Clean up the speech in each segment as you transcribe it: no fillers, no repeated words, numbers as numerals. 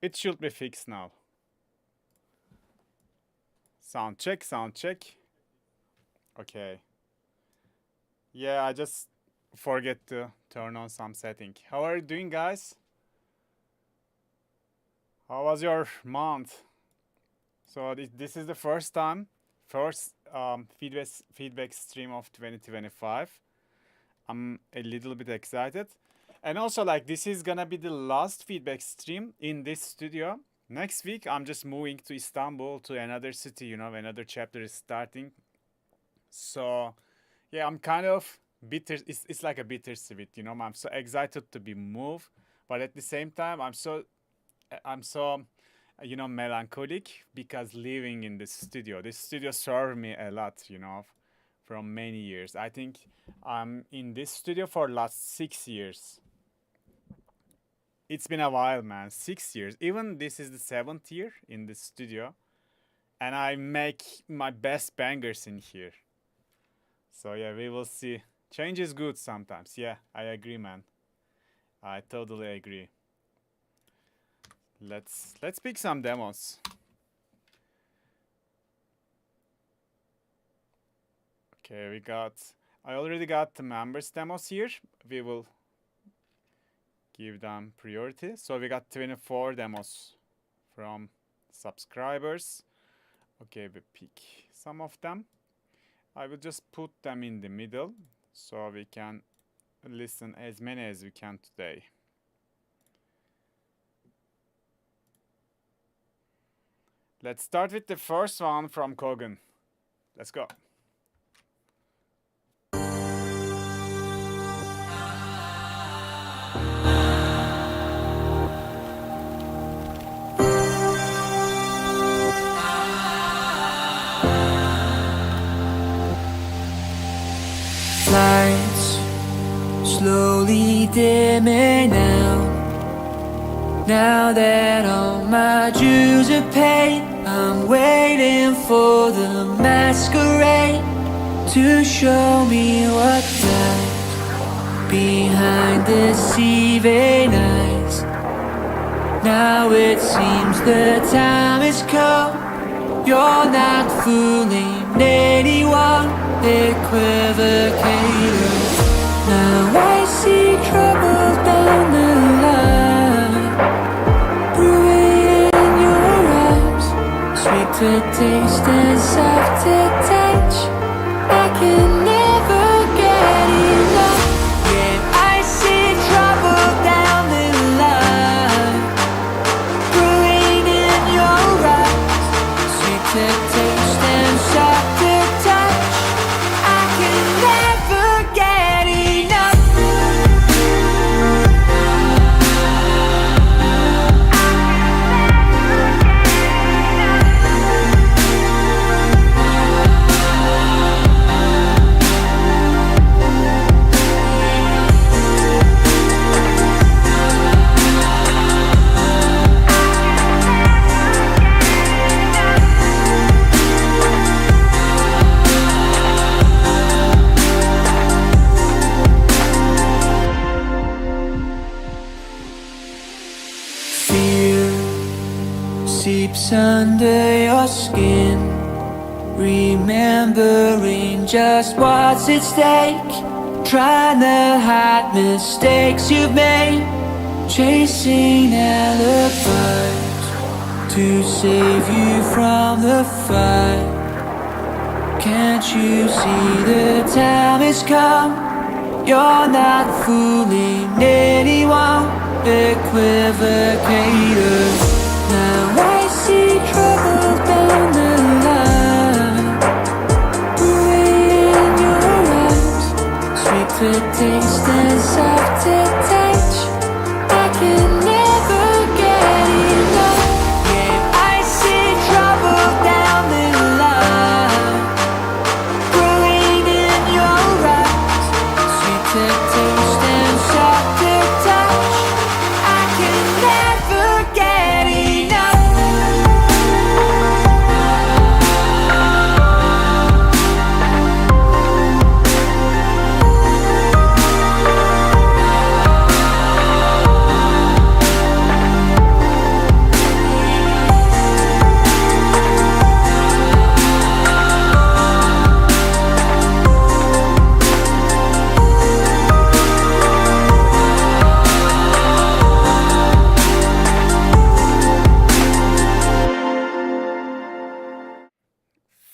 It should be fixed now. Sound check, sound check. Okay. Yeah, I just forget to turn on some setting. How are you doing, guys? How was your month? So this is the first feedback stream of 2025. I'm a little bit excited. And also, like, this is gonna be the last feedback stream in this studio. Next week, I'm just moving to Istanbul, to another city, you know, another chapter is starting. So, yeah, I'm kind of bitter. It's like a bittersweet, you know. I'm so excited to be moved, but at the same time, I'm so you know, melancholic because living in this studio served me a lot, you know, from many years. I think I'm in this studio for last 6 years. It's been a while, man. 6 years. Even this is the 7th year in this studio, and I make my best bangers in here. So yeah, we will see. Change is good sometimes. Yeah, I agree, man. I totally agree. Let's pick some demos. Okay, I already got the members demos here. We will give them priority. So we got 24 demos from subscribers. Okay, we pick some of them. I will just put them in the middle so we can listen as many as we can today. Let's start with the first one from Kogan. Let's go. Lights slowly dimming out. Now that all my dues are paid, I'm waiting for the masquerade to show me what lies behind deceiving eyes. Now it seems the time has come. You're not fooling anyone, equivocators. Now I see trouble down the line, brewing in your eyes, sweet to taste and soft to touch. I can never get enough. Yeah, I see trouble down the line, brewing in your eyes, sweet to taste and soft to touch. I can never get enough. Fear seeps under your skin, remembering just what's at stake, trying to hide mistakes you've made, chasing alibis to save you from the fight. Can't you see the time has come? You're not fooling anyone, equivocators. Now I see trouble down the line, brewing in your eyes, sweet to taste and soft to touch. I can never get enough. Yeah, I see trouble down the line, brewing in your eyes, sweet to taste and soft to touch. I can never get enough.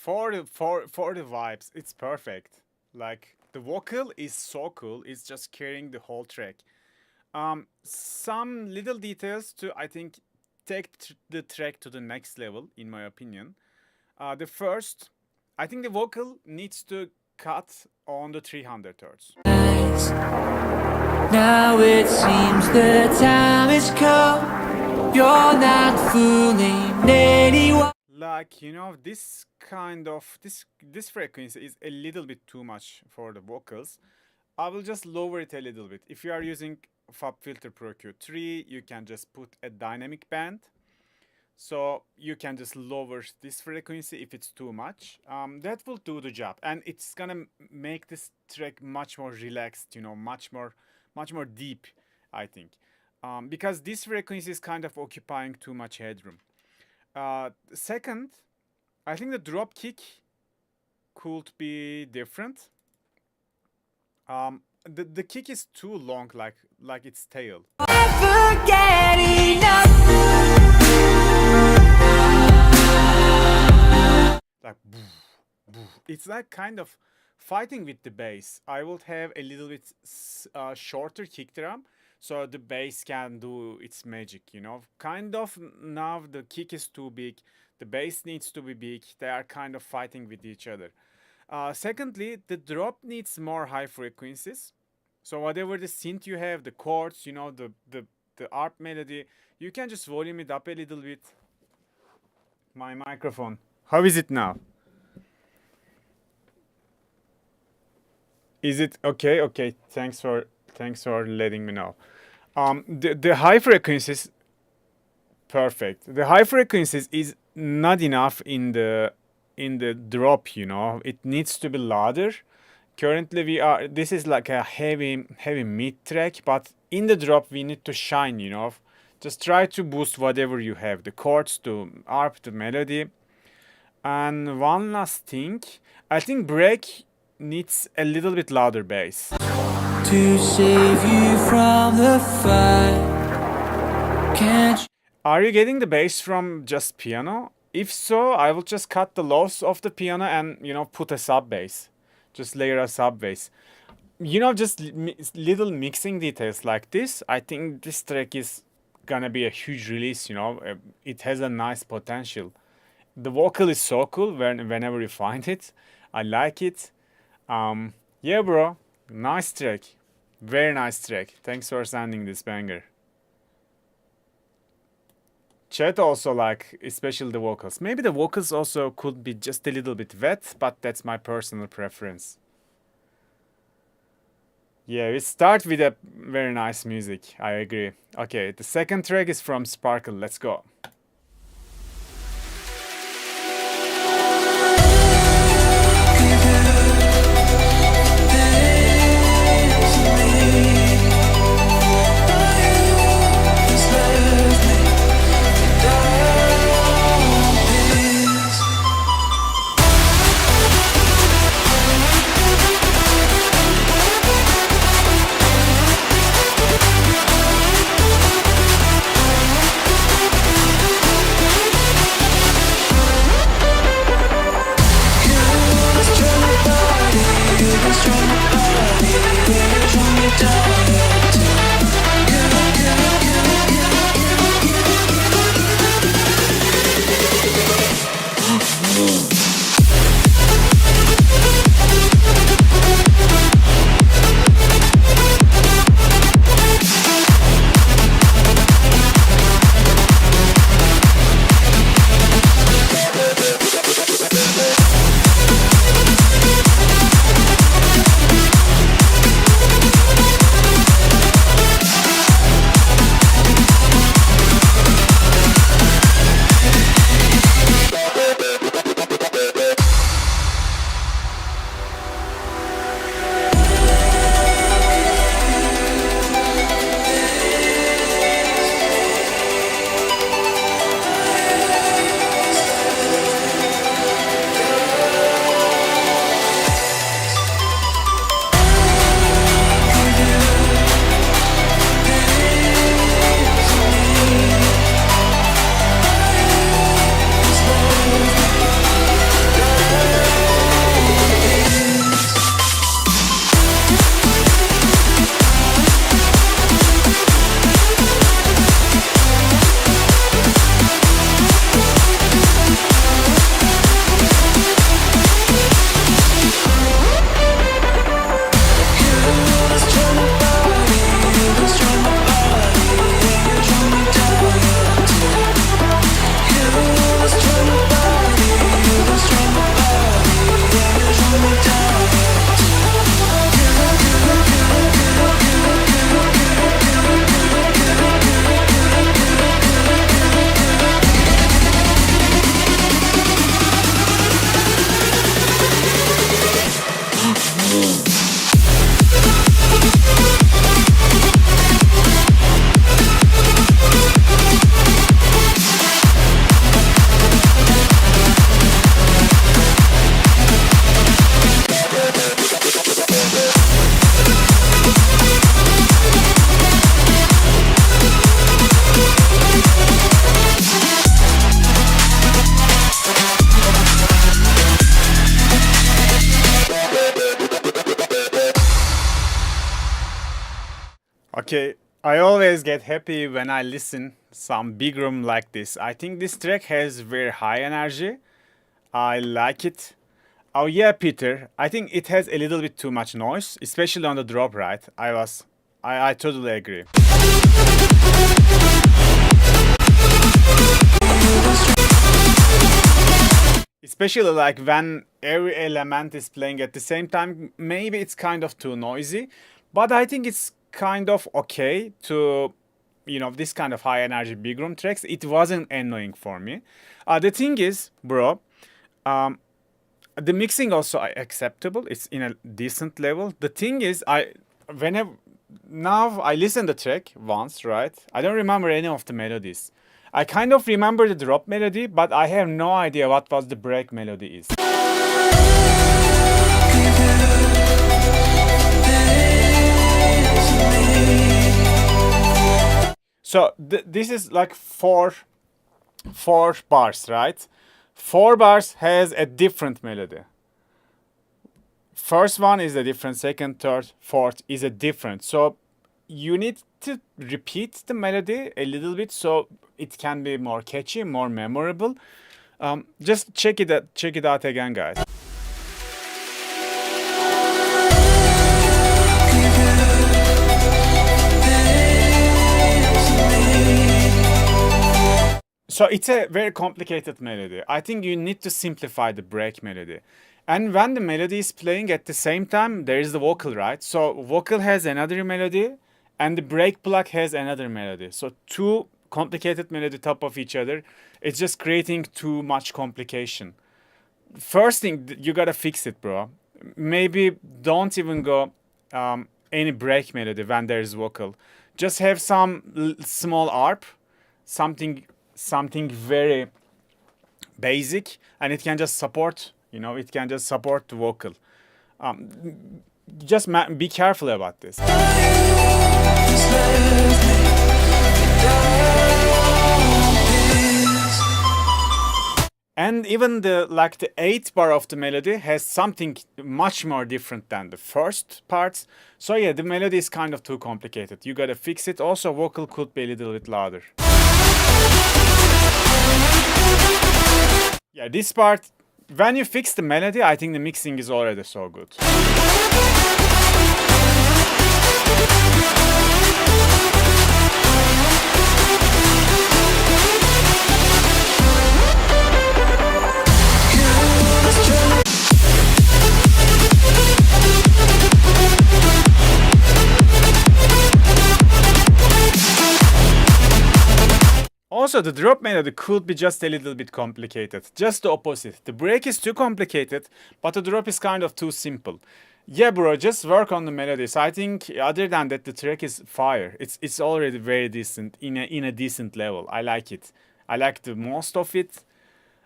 for the vibes, it's perfect. Like the vocal is so cool. It's just carrying the whole track. Some little details to, I think, take the track to the next level, in my opinion. The first, I think the vocal needs to cut on the 300 hertz. Now it seems the time has come. You're not fooling anyone. Like, you know, this kind of this frequency is a little bit too much for the vocals. I will just lower it a little bit. If you are using FabFilter Pro Q3, you can just put a dynamic band. So you can just lower this frequency if it's too much. That will do the job, and it's gonna make this track much more relaxed, you know, much more deep, I think, because this frequency is kind of occupying too much headroom. Second, I think the drop kick could be different. The kick is too long, like its tail. Never get enough. Like it's like kind of fighting with the bass. I would have a little bit shorter kick drum so the bass can do its magic, you know. Kind of now the kick is too big, the bass needs to be big. They are kind of fighting with each other. Secondly, the drop needs more high frequencies. So whatever the synth you have, the chords, you know, the ARP melody, you can just volume it up a little bit. My microphone. How is it now? Is it okay? Okay, thanks for letting me know. The high frequencies, perfect. The high frequencies is not enough in the drop, you know. It needs to be louder. Currently this is like a heavy mid track, but in the drop we need to shine, you know. Just try to boost whatever you have, the chords, the ARP, the melody. And one last thing, I think break needs a little bit louder bass. To save you from the fire. Can't you? Are you getting the bass from just piano? If so, I will just cut the loss of the piano and, you know, put a sub bass. Just layer a sub bass. You know, just little mixing details like this. I think this track is gonna be a huge release, you know. It has a nice potential. The vocal is so cool whenever you find it. I like it. Yeah, bro. Nice track. Very nice track. Thanks for sending this banger. Chat also like, especially the vocals. Maybe the vocals also could be just a little bit wet, but that's my personal preference. Yeah, we start with a very nice music. I agree. Okay, the second track is from Sparkle. Let's go. Okay, I always get happy when I listen some big room like this. I think this track has very high energy. I like it. Oh yeah, Peter. I think it has a little bit too much noise, especially on the drop, right? I totally agree. Especially like when every element is playing at the same time, maybe it's kind of too noisy, but I think it's kind of okay to, this kind of high energy big room tracks. It wasn't annoying for me. The thing is, bro, the mixing also acceptable. It's in a decent level. The thing is, whenever now I listen the track once, right? I don't remember any of the melodies. I kind of remember the drop melody, but I have no idea what was the break melody is. So this is like four bars, right? 4 bars has a different melody. First one is a different, second, third, fourth is a different. So you need to repeat the melody a little bit so it can be more catchy, more memorable. Just check it out again, guys. So it's a very complicated melody. I think you need to simplify the break melody. And when the melody is playing at the same time, there is the vocal, right? So vocal has another melody and the break block has another melody. So two complicated melody top of each other. It's just creating too much complication. First thing, you gotta fix it, bro. Maybe don't even go any break melody when there is vocal. Just have some small arp, something very basic, and it can just support, it can just support the vocal. Just be careful about this. And even the 8th bar of the melody has something much more different than the first parts. So yeah, the melody is kind of too complicated. You gotta fix it. Also, vocal could be a little bit louder. Yeah, this part, when you fix the melody, I think the mixing is already so good. Also, the drop melody could be just a little bit complicated. Just the opposite. The break is too complicated, but the drop is kind of too simple. Yeah, bro, just work on the melodies. I think other than that, the track is fire. It's already very decent, in a decent level. I like it. I like the most of it.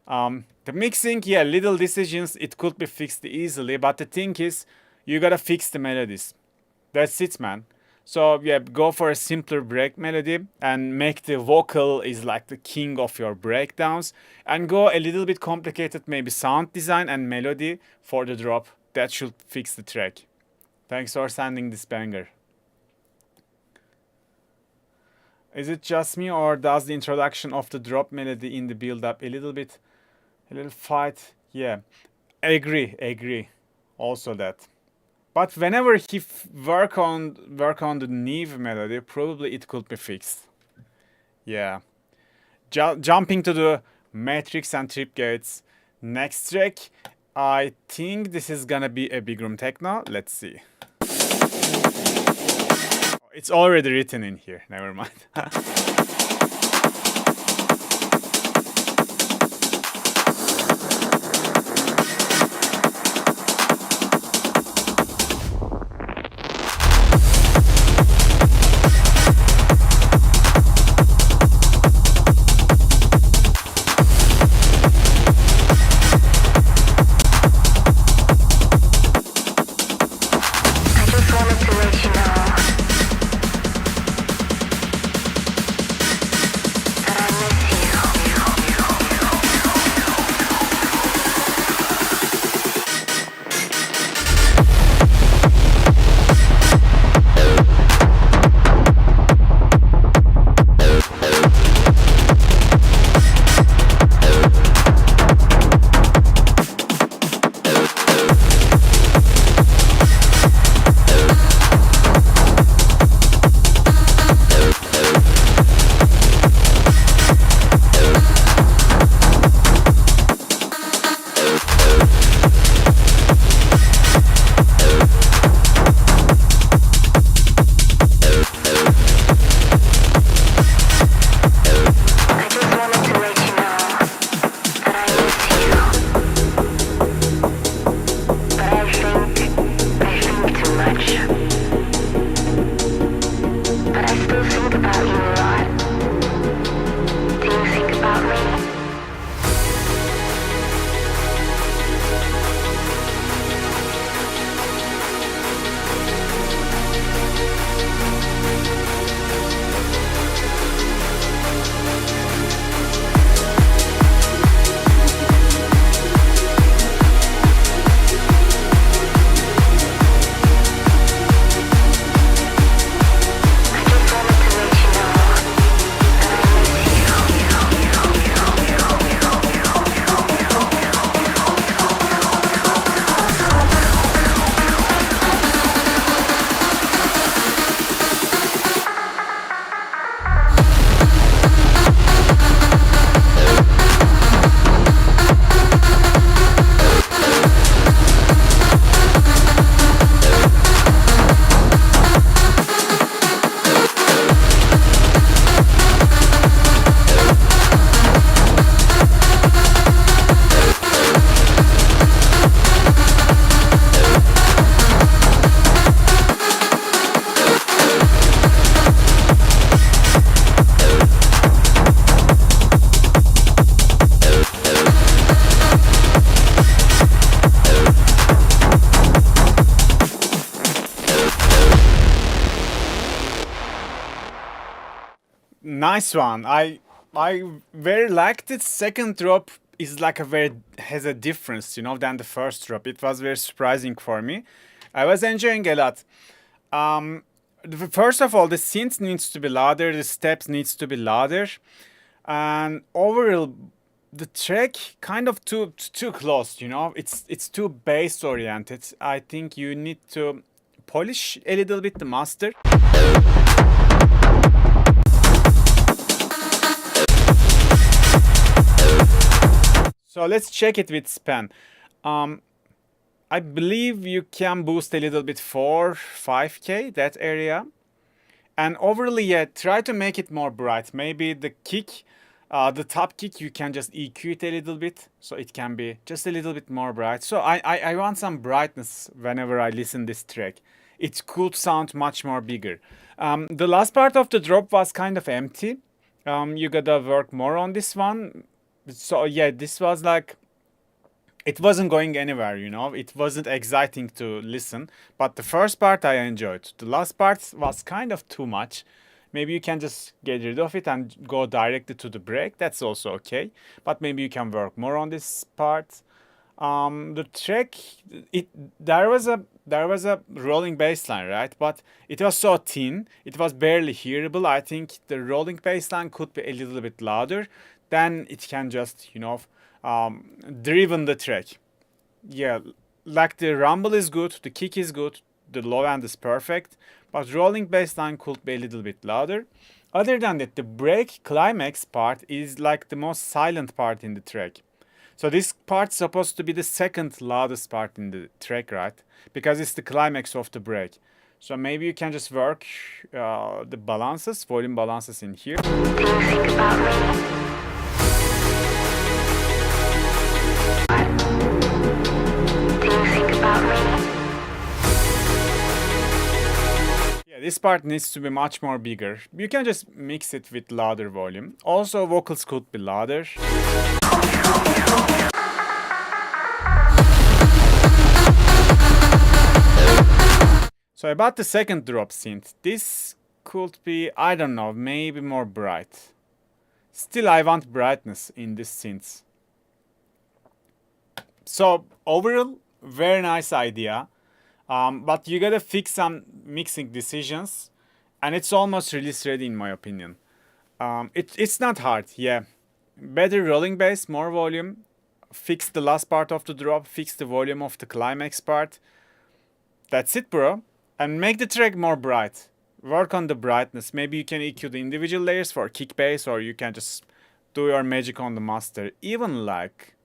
The mixing, yeah, little decisions, it could be fixed easily, but the thing is, you gotta fix the melodies. That's it, man. So yeah, go for a simpler break melody and make the vocal is like the king of your breakdowns, and go a little bit complicated, maybe sound design and melody for the drop. That should fix the track. Thanks for sending this banger. Is it just me, or does the introduction of the drop melody in the build up a little fight? Yeah, agree. Also that. But whenever he work on the Neve melody, probably it could be fixed. Yeah. Jumping to the Matrix and Trip Gates. Next track, I think this is gonna be a big room techno. Let's see. It's already written in here. Never mind. Nice one. I very liked it. Second drop is like has a difference, than the first drop. It was very surprising for me. I was enjoying a lot. First of all, the synth needs to be louder, the steps needs to be louder, and overall, the track kind of too close. It's too bass oriented. I think you need to polish a little bit the master. So let's check it with span. I believe you can boost a little bit 5K, that area. And overall, yeah, try to make it more bright. Maybe the kick, the top kick, you can just EQ it a little bit. So it can be just a little bit more bright. So I want some brightness whenever I listen this track. It could sound much more bigger. The last part of the drop was kind of empty. You gotta work more on this one. So yeah, this was like, it wasn't going anywhere, it wasn't exciting to listen, but the first part I enjoyed. The last part was kind of too much. Maybe you can just get rid of it and go directly to the break. That's also okay, but maybe you can work more on this part. The track, there was a rolling bass line, right? But it was so thin, it was barely hearable. I think the rolling bass line could be a little bit louder. Then it can just, driven the track. Yeah, like the rumble is good, the kick is good, the low end is perfect, but rolling bass line could be a little bit louder. Other than that, the break climax part is like the most silent part in the track. So this part's supposed to be the second loudest part in the track, right? Because it's the climax of the break. So maybe you can just work the balances, volume balances in here. Do you think about me? Yeah, this part needs to be much more bigger. You can just mix it with louder volume. Also, vocals could be louder. So about the second drop synth, this could be, I don't know, maybe more bright. Still, I want brightness in this synth. So overall, very nice idea, but you gotta fix some mixing decisions, and it's almost release ready in my opinion. It's not hard, yeah. Better rolling bass, more volume, fix the last part of the drop, fix the volume of the climax part. That's it, bro. And make the track more bright. Work on the brightness. Maybe you can EQ the individual layers for kick bass, or you can just do your magic on the master. Even like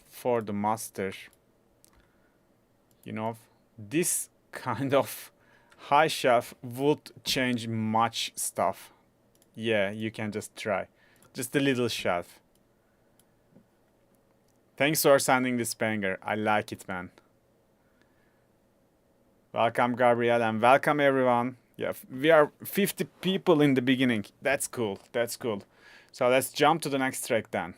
for the master, this kind of high shelf would change much stuff. Yeah, you can just try. Just a little shelf. Thanks for sending this banger. I like it, man. Welcome, Gabriel, and welcome, everyone. Yeah, we are 50 people in the beginning. That's cool. That's cool. So let's jump to the next track then.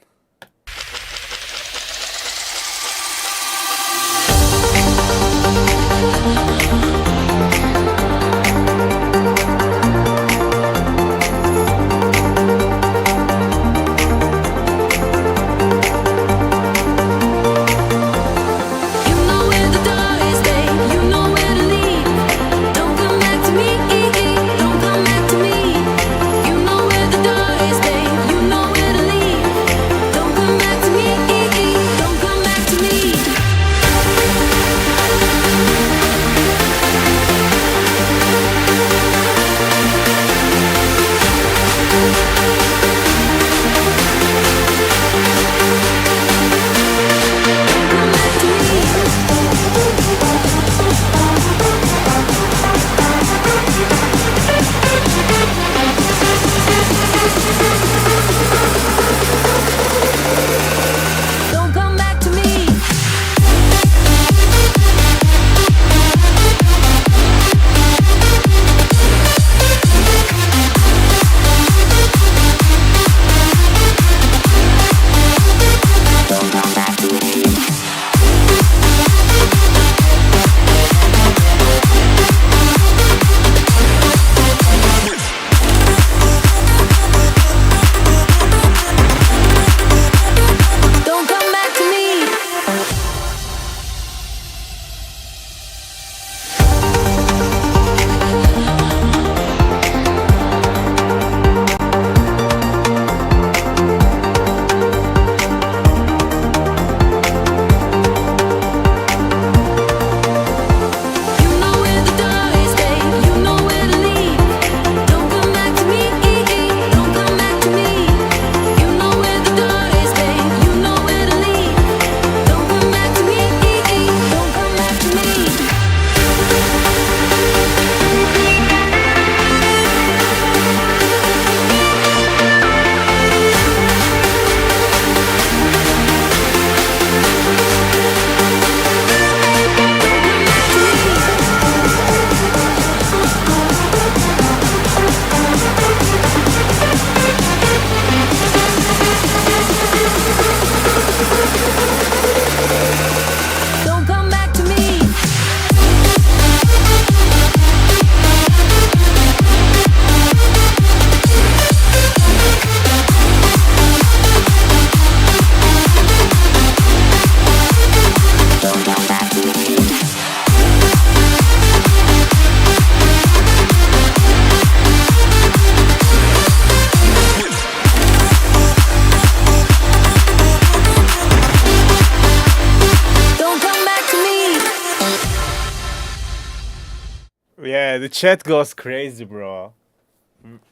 Yeah, the chat goes crazy, bro.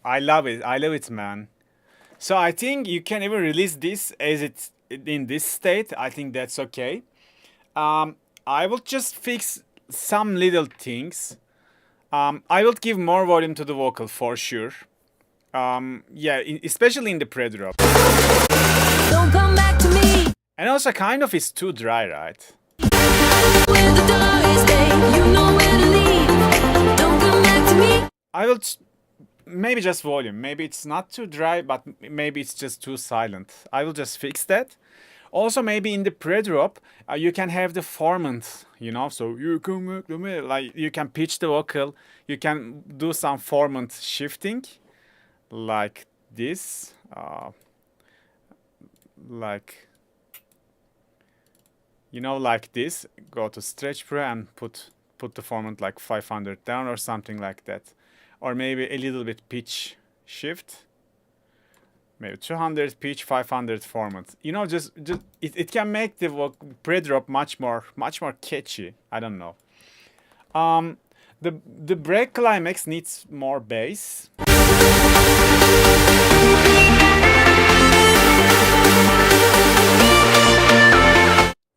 I love it. I love it, man. So I think you can even release this as it's in this state. I think that's okay. I will just fix some little things. I will give more volume to the vocal for sure. Yeah, especially in the pre-drop. Don't come back to me And also kind of is too dry, right? when the darkest day. You know where to leave. Don't come back to me. I will maybe just volume. Maybe it's not too dry, but maybe it's just too silent. I will just fix that. Also, maybe in the pre-drop, you can have the formant, you know, so you come back to me. Like, you can pitch the vocal, you can do some formant shifting, like this, like, you know, like this. Go to Stretch Pro and put the formant like 500 down or something like that. Or maybe a little bit pitch shift. Maybe 200 pitch, 500 formant. You know, just it can make the pre-drop much more catchy. I don't know. The break climax needs more bass.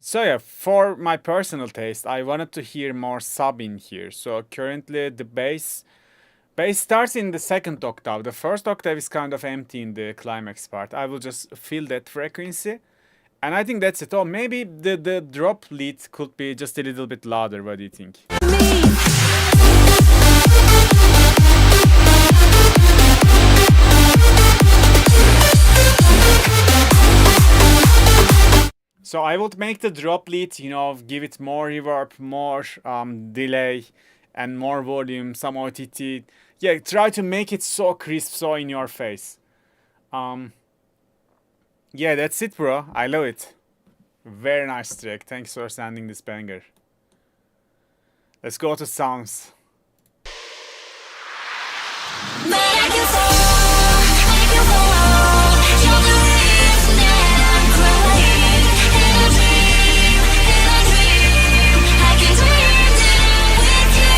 So yeah, for my personal taste, I wanted to hear more sub in here. So currently the bass starts in the second octave. The first octave is kind of empty in the climax part. I will just fill that frequency. And I think that's it. Oh, maybe the drop lead could be just a little bit louder. What do you think? So I would make the drop lead, you know, give it more reverb, more delay, and more volume, some OTT. Yeah, try to make it so crisp, so in your face. Yeah, that's it, bro. I love it. Very nice track. Thanks for sending this banger. Let's go to sounds. But I can fall, I can fall. You're the reason that I'm crying. In a dream, I can dream down with you.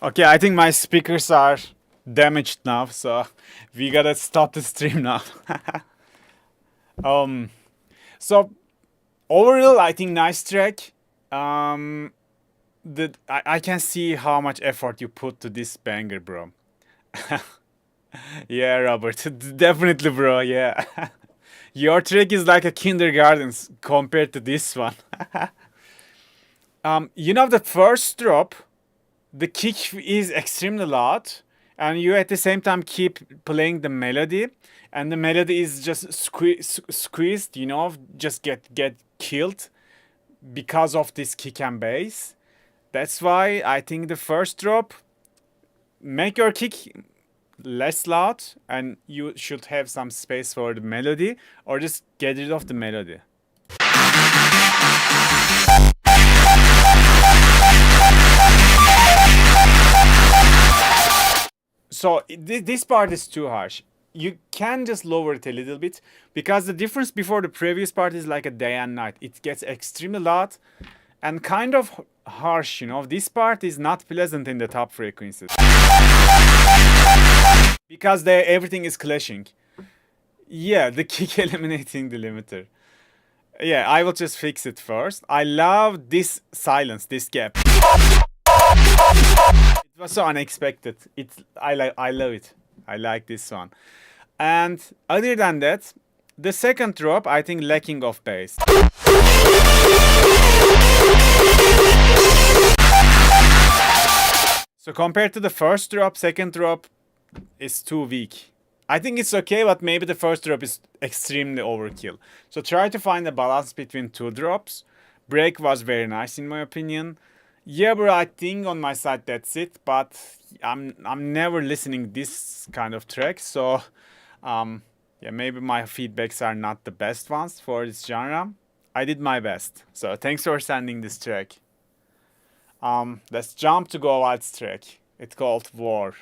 Okay, I think my speakers are damaged now, so we gotta stop the stream now. So overall, I think nice track. I can see how much effort you put to this banger, bro. Yeah, Robert, definitely, bro. Yeah, your track is like a kindergarten compared to this one. You know, the first drop, the kick is extremely loud, and you at the same time keep playing the melody, and the melody is just squeezed, you know, just get killed because of this kick and bass. That's why I think the first drop, make your kick less loud, and you should have some space for the melody, or just get rid of the melody. So this part is too harsh. You can just lower it a little bit, because the difference before the previous part is like a day and night. It gets extremely loud and kind of harsh, you know. This part is not pleasant in the top frequencies, because everything is clashing. Yeah, the kick eliminating the limiter. Yeah, I will just fix it first. I love this silence, this gap. It was so unexpected. I love it. I like this one. And other than that, the second drop, I think lacking of bass. So compared to the first drop, second drop is too weak. I think it's okay, but maybe the first drop is extremely overkill. So try to find a balance between two drops. Break was very nice in my opinion. Yeah, bro, I think on my side that's it, but I'm never listening this kind of track, so yeah, maybe my feedbacks are not the best ones for this genre. I did my best, so thanks for sending this track. Let's jump to Go Wild's track. It's called War.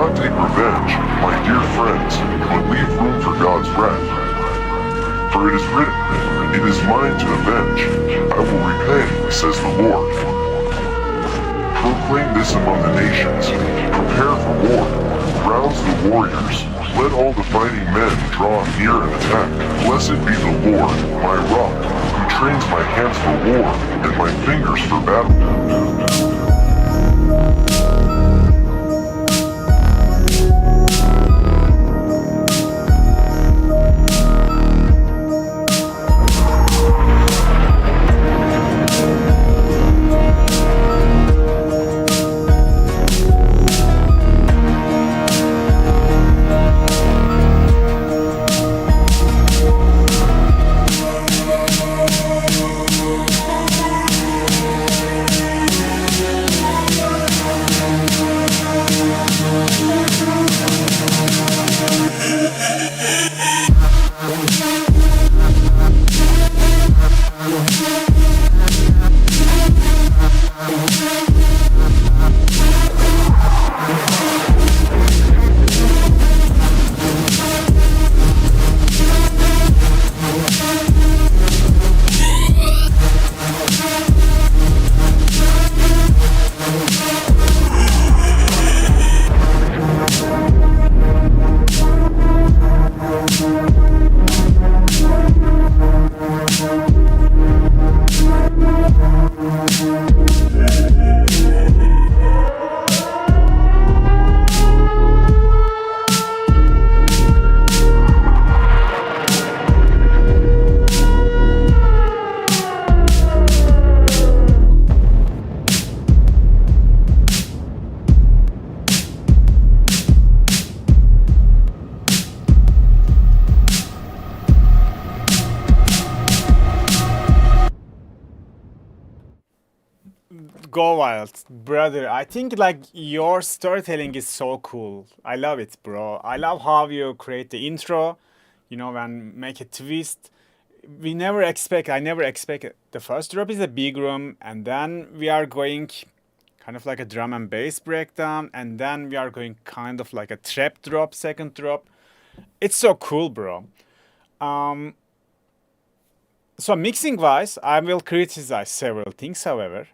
not take revenge, my dear friends, but leave room for God's wrath. For it is written, "It is mine to avenge, I will repay, says the Lord." Proclaim this among the nations, prepare for war, rouse the warriors, let all the fighting men draw near and attack. Blessed be the Lord, my rock, who trains my hands for war and my fingers for battle. Go wild, brother. I think like your storytelling is so cool. I love it, bro. I love how you create the intro, you know, and make a twist. I never expect the first drop is a big room, and then we are going kind of like a drum and bass breakdown, and then we are going kind of like a trap drop, second drop. It's so cool, bro. So mixing wise, I will criticize several things, however.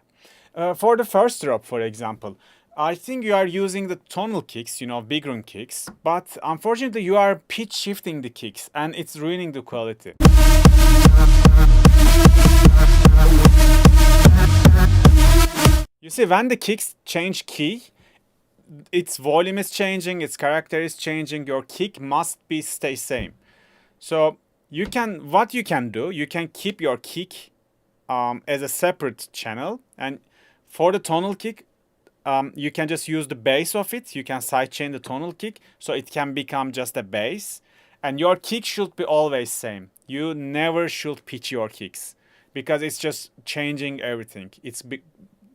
For the first drop, for example, I think you are using the tonal kicks, you know, big room kicks, but unfortunately you are pitch shifting the kicks and it's ruining the quality. You see, when the kicks change key, its volume is changing, its character is changing, your kick must be stay same. So what you can do, you can keep your kick as a separate channel, and for the tonal kick, you can just use the bass of it. You can sidechain the tonal kick, so it can become just a bass. And your kick should be always same. You never should pitch your kicks because it's just changing everything. It's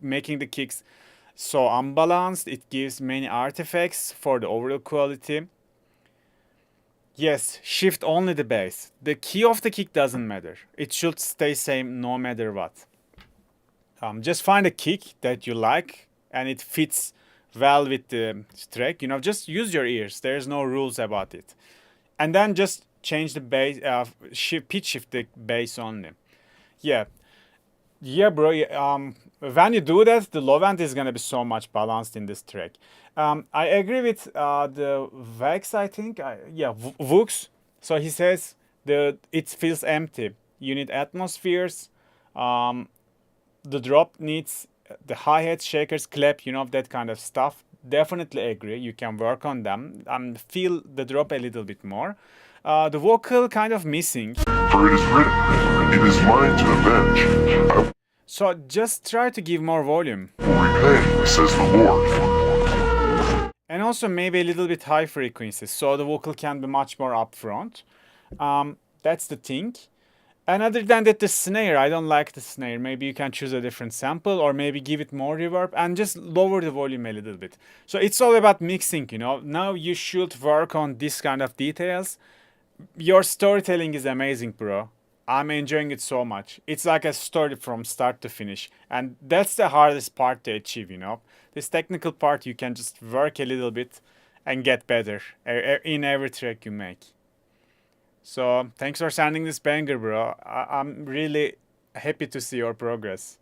making the kicks so unbalanced. It gives many artifacts for the overall quality. Yes, shift only the bass. The key of the kick doesn't matter. It should stay same no matter what. Just find a kick that you like and it fits well with the track. You know, just use your ears. There's no rules about it. And then just change the bass, pitch shift the bass only. Yeah, bro. When you do that, the low end is gonna be so much balanced in this track. I agree with the Vex. I think, Vux. So he says it feels empty. You need atmospheres. The drop needs the hi-hats, shakers, clap, you know, that kind of stuff. Definitely agree. You can work on them and feel the drop a little bit more. The vocal kind of missing. For it is written, it is mine to avenge. So just try to give more volume. I will repay, says the Lord. And also maybe a little bit high frequencies, so the vocal can be much more upfront. That's the thing. And other than that, the snare, I don't like the snare. Maybe you can choose a different sample or maybe give it more reverb and just lower the volume a little bit. So it's all about mixing, you know. Now you should work on this kind of details. Your storytelling is amazing, bro. I'm enjoying it so much. It's like a story from start to finish. And that's the hardest part to achieve, you know. This technical part, you can just work a little bit and get better in every track you make. So thanks for sending this banger, bro. I'm really happy to see your progress.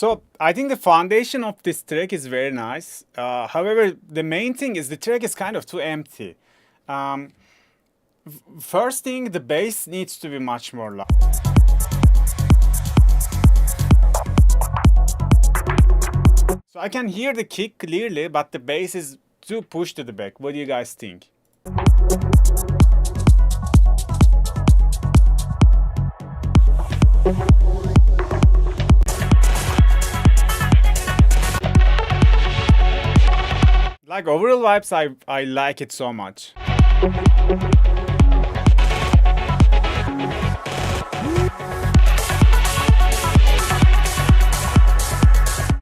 So I think the foundation of this track is very nice. However, the main thing is the track is kind of too empty. First thing, the bass needs to be much more loud. So I can hear the kick clearly, but the bass is too pushed to the back. What do you guys think? Like overall vibes, I like it so much.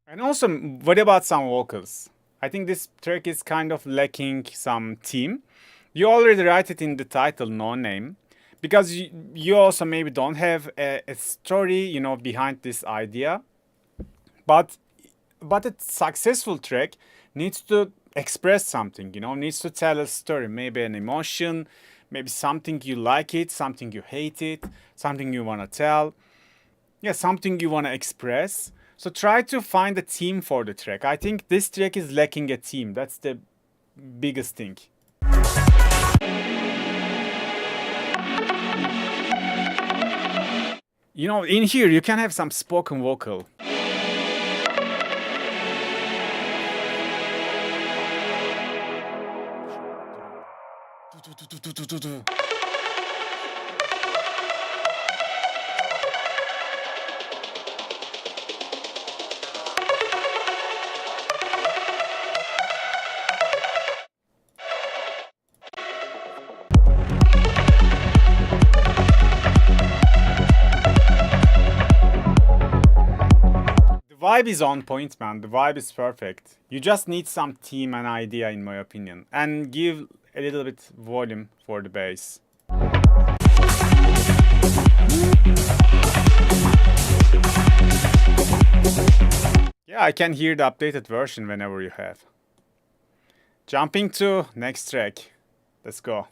And also, what about some vocals? I think this track is kind of lacking some theme. You already write it in the title, No Name, because you also maybe don't have a story, you know, behind this idea. But a successful track needs to express something, you know, needs to tell a story, maybe an emotion, maybe something you like it, something you hate it, something you want to tell, yeah, something you want to express. So try to find a theme for the track. I think this track is lacking a theme. That's the biggest thing. You know, in here you can have some spoken vocal. The vibe is on point, man. The vibe is perfect. You just need some theme and idea, in my opinion, and give a little bit volume for the bass. Yeah, I can hear the updated version whenever you have. Jumping to next track. Let's go.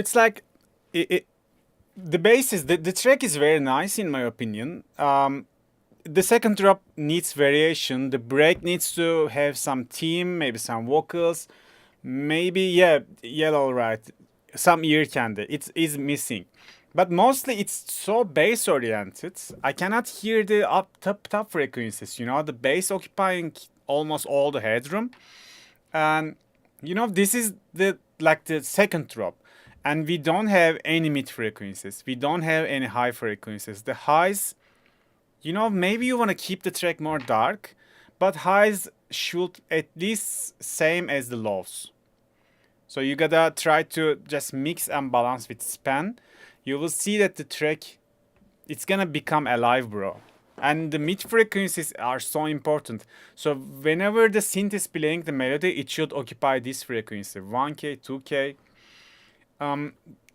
it's like the bass is the track is very nice in my opinion. The second drop needs variation. The break needs to have some theme, maybe some vocals, maybe yellow, right? Some ear candy. It is missing, but mostly it's so bass oriented. I cannot hear the top frequencies. You know, the bass occupying almost all the headroom, and you know this is the second drop, and we don't have any mid frequencies. We don't have any high frequencies. The highs, you know, maybe you want to keep the track more dark, but highs should at least same as the lows. So you gotta try to just mix and balance with span. You will see that the track, it's gonna become alive, bro. And the mid frequencies are so important. So whenever the synth is playing the melody, it should occupy this frequency, 1K, 2K.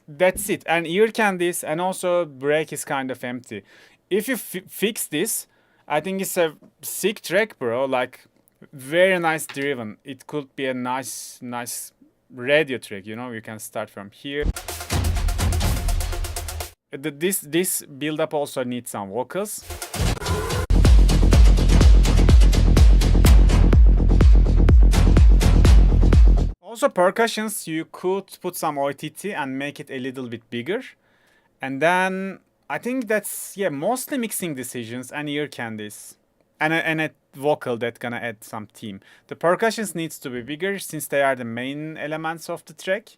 That's it. And ear candies, and also break is kind of empty. If you fix this, I think it's a sick track, bro. Like very nice driven. It could be a nice radio track. You know, you can start from here. This build up also needs some vocals. Also percussions, you could put some OTT and make it a little bit bigger. And then I think that's, mostly mixing decisions and ear candies. And a vocal that's gonna add some theme. The percussions needs to be bigger since they are the main elements of the track.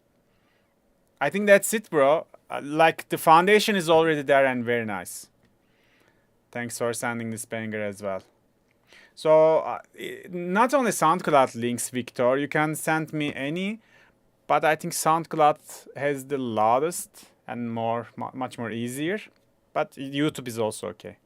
I think that's it, bro. Like the foundation is already there and very nice. Thanks for sending this banger as well. So not only SoundCloud links, Victor, you can send me any, but I think SoundCloud has the loudest and much more easier, but YouTube is also okay.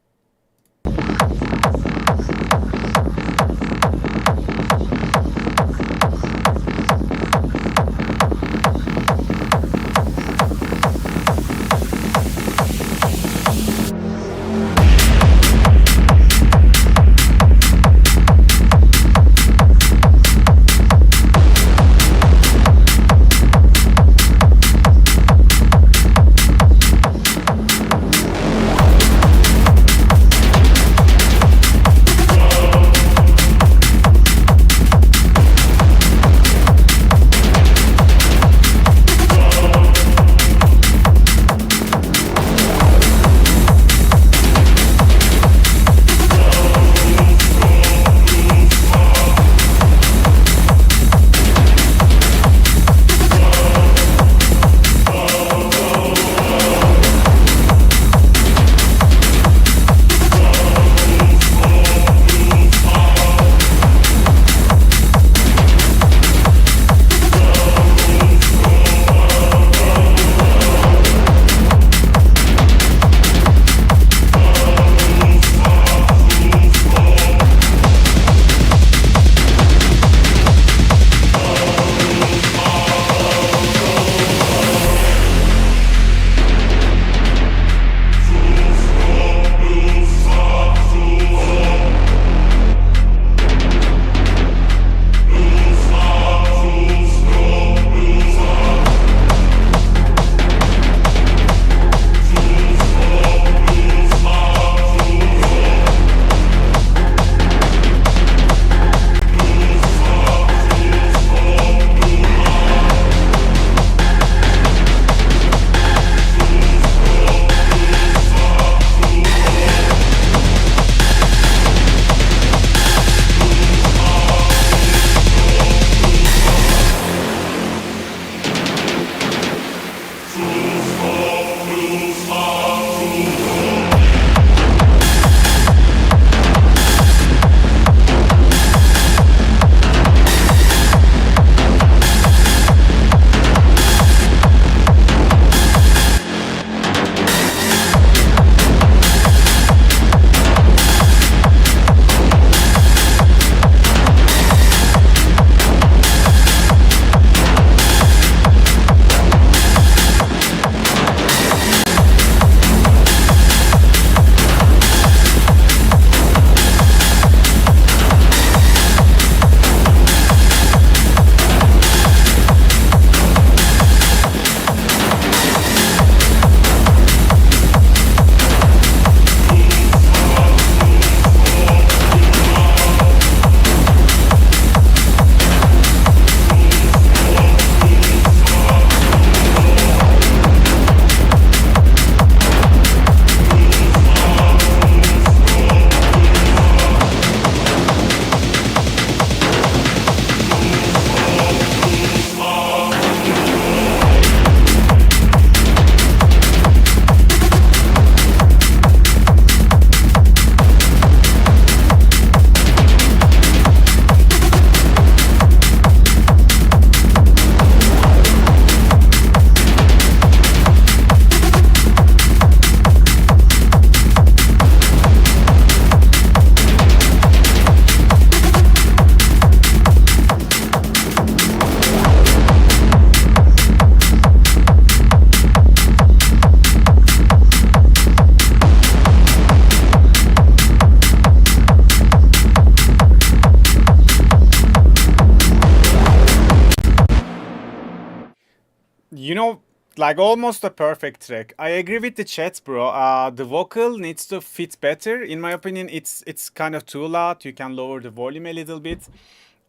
you know, like almost a perfect track. I agree with the chat, bro. The vocal needs to fit better. In my opinion, it's kind of too loud. You can lower the volume a little bit.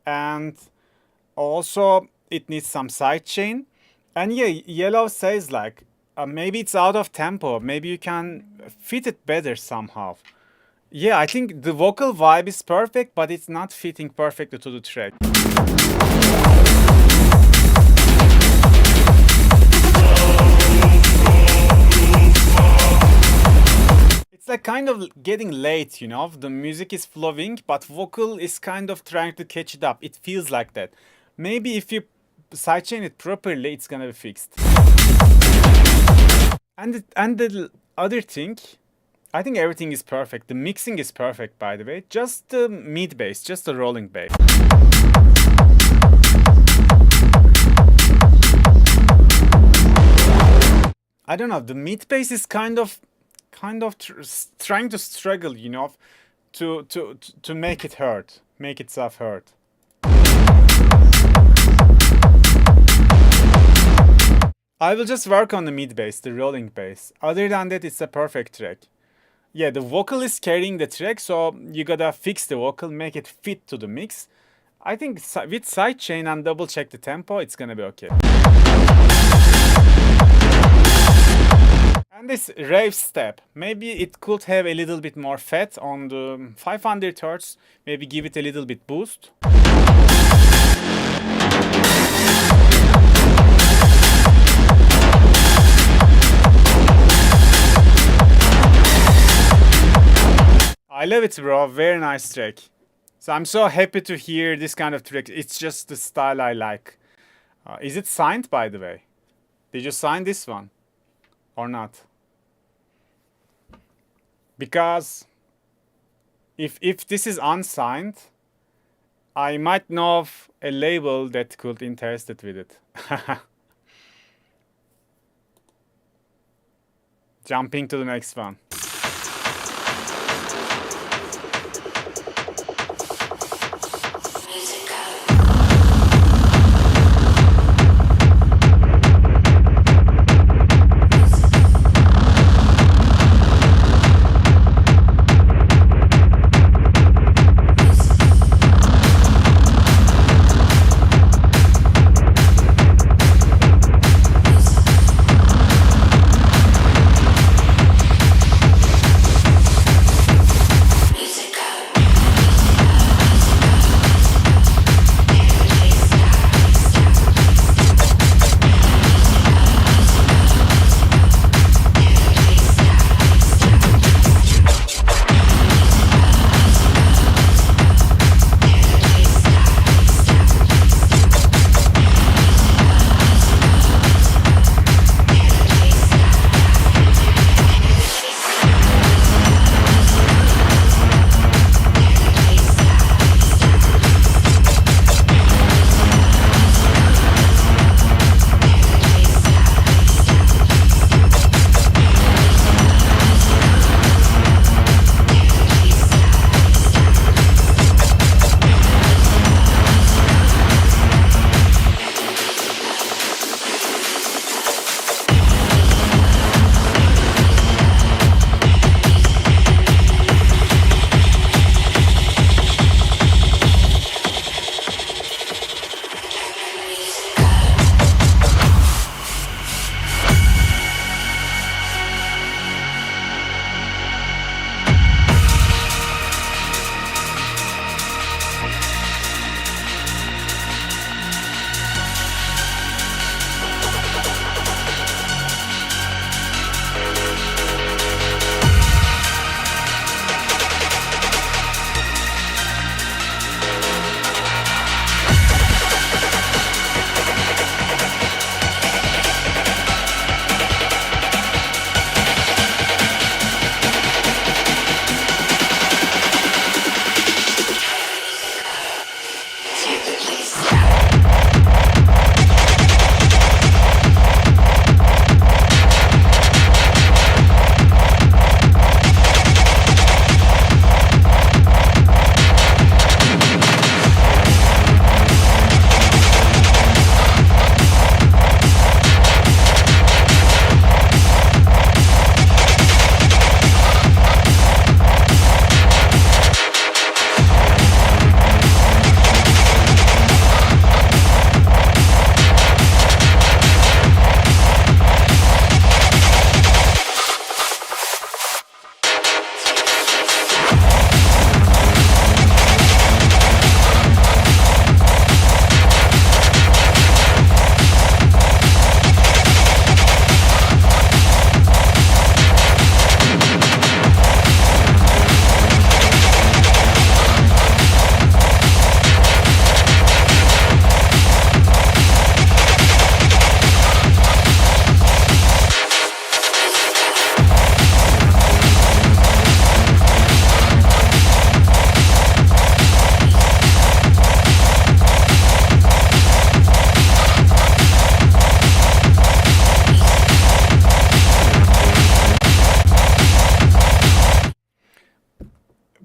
And also it needs some sidechain. And yeah, Yellow says like, maybe it's out of tempo. Maybe you can fit it better somehow. Yeah, I think the vocal vibe is perfect, but it's not fitting perfectly to the track. It's like kind of getting late, you know? The music is flowing, but vocal is kind of trying to catch it up. It feels like that. Maybe if you sidechain it properly, it's gonna be fixed. And the other thing, I think everything is perfect. The mixing is perfect, by the way. Just the mid bass, just the rolling bass. I don't know. The mid bass is kind of trying to struggle, you know, to make it hurt, make itself hurt. I will just work on the mid bass, the rolling bass. Other than that, it's a perfect track. Yeah, the vocal is carrying the track, so you gotta fix the vocal, make it fit to the mix. I think with sidechain and double check the tempo, it's gonna be okay. And this rave step, maybe it could have a little bit more fat on the 500 Hz, maybe give it a little bit boost. I love it, bro. Very nice track. So I'm so happy to hear this kind of track. It's just the style I like. Is it signed, by the way? Did you sign this one? Or not? Because if this is unsigned, I might know of a label that could be interested with it. Jumping to the next one.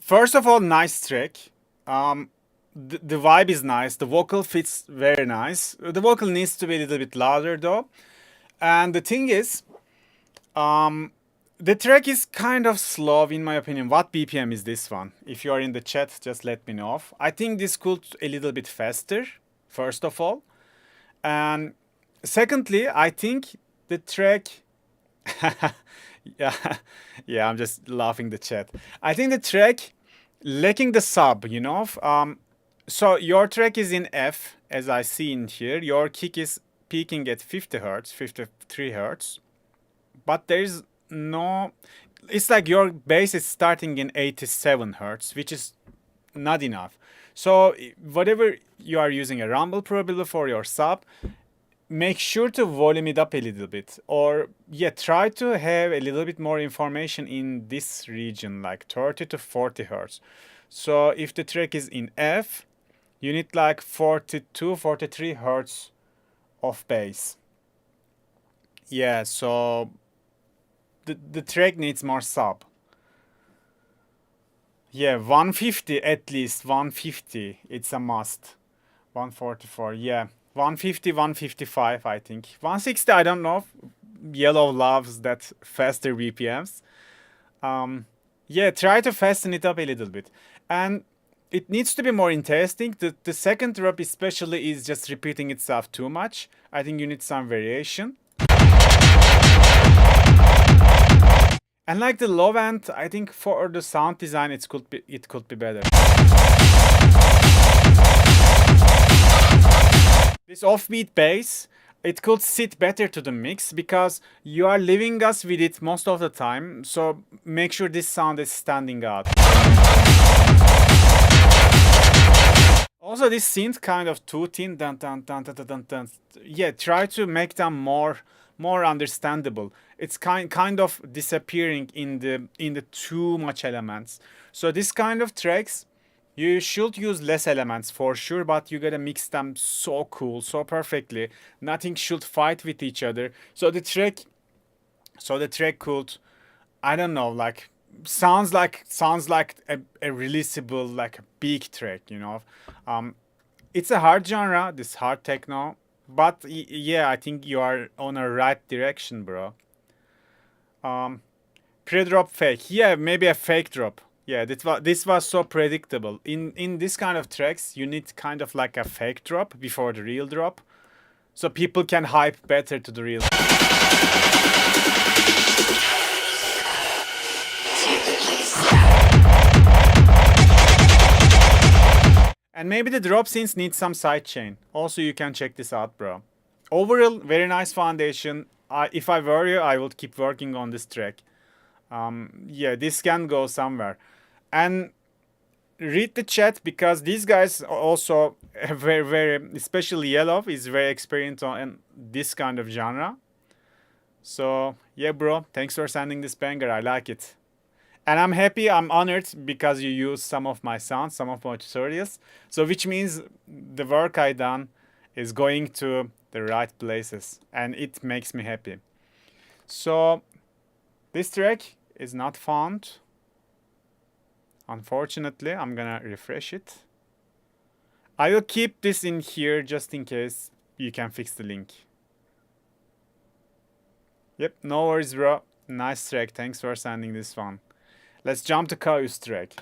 First of all, nice track. The vibe is nice. The vocal fits very nice. The vocal needs to be a little bit louder though. And the thing is, the track is kind of slow in my opinion. What BPM is this one? If you are in the chat, just let me know. I think this could a little bit faster, first of all. And secondly, I think the track... yeah, I'm just laughing the chat. I think the track lacking the sub, you know. So your track is in F, as I see in here. Your kick is peaking at 50 hertz, 53 hertz. But there's no... It's like your bass is starting in 87 hertz, which is not enough. So whatever you are using a rumble probably for your sub, make sure to volume it up a little bit. Or yeah, try to have a little bit more information in this region, like 30 to 40 hertz. So if the track is in F, you need like 42, 43 hertz of bass. Yeah, so the track needs more sub. Yeah, 150 at least, 150. It's a must. 144, yeah. 150, 155, I think. 160, I don't know. Yellow loves that faster BPMs. Yeah, try to fasten it up a little bit. And it needs to be more interesting. The second drop especially is just repeating itself too much. I think you need some variation. And like the low end, I think for the sound design it could be better. This offbeat bass, it could sit better to the mix because you are leaving us with it most of the time. So make sure this sound is standing out. Also, this synth kind of too thin. Dun, dun, dun, dun, dun, dun. Yeah, try to make them more understandable. It's kind of disappearing in the too much elements. So this kind of tracks, you should use less elements for sure, but you gotta mix them so cool, so perfectly. Nothing should fight with each other. So the track could, I don't know, like sounds like a releasable, like a big track, you know. It's a hard genre, this hard techno, but yeah, I think you are on a right direction, bro. Pre-drop fake, yeah, maybe a fake drop. Yeah, this was so predictable. In this kind of tracks, you need kind of like a fake drop before the real drop, so people can hype better to the real. And maybe the drop scenes need some sidechain. Also, you can check this out, bro. Overall, very nice foundation. If I were you, I would keep working on this track. Yeah, this can go somewhere. And read the chat because these guys also very, especially Yellow, is very experienced on this kind of genre. So yeah, bro, thanks for sending this banger. I like it. And I'm happy, I'm honored because you use some of my sounds, some of my tutorials. So which means the work I done is going to the right places. And it makes me happy. So this track is not found. Unfortunately, I'm gonna refresh it. I will keep this in here just in case you can fix the link. Yep, no worries, bro. Nice track. Thanks for sending this one. Let's jump to Kai's track.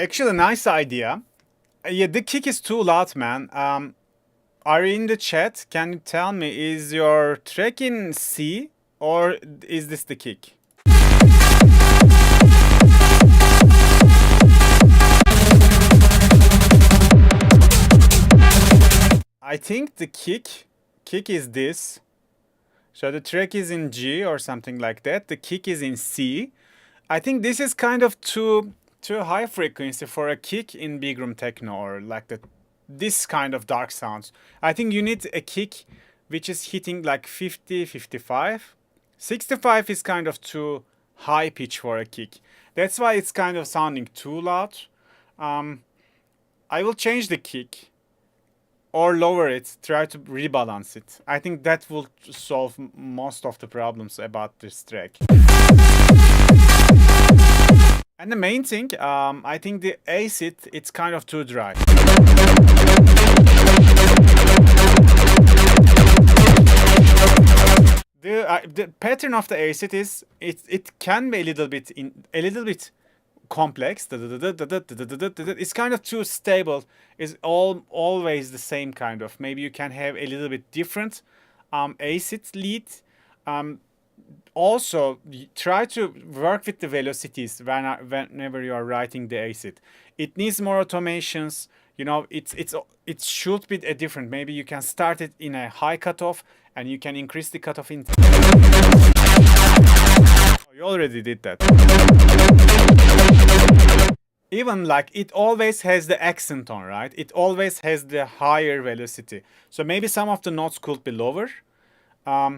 Actually, nice idea. Yeah, the kick is too loud, man. Are you in the chat? Can you tell me, is your track in C or is this the kick? I think the kick is this. So the track is in G or something like that. The kick is in C. I think this is kind of too high frequency for a kick in big room techno or like this kind of dark sounds. I think you need a kick which is hitting like 50, 55. 65 is kind of too high pitch for a kick. That's why it's kind of sounding too loud. I will change the kick or lower it, try to rebalance it. I think that will solve most of the problems about this track. And the main thing, I think the acid, it's kind of too dry. The pattern of the acid is it can be a little bit complex. It's kind of too stable. It's always the same kind of. Maybe you can have a little bit different acid lead. Also, try to work with the velocities whenever you are writing the acid. It needs more automations. You know, it should be a different. Maybe you can start it in a high cutoff and you can increase the cutoff in. Oh, you already did that. Even like it always has the accent on, right? It always has the higher velocity. So maybe some of the notes could be lower. Yeah,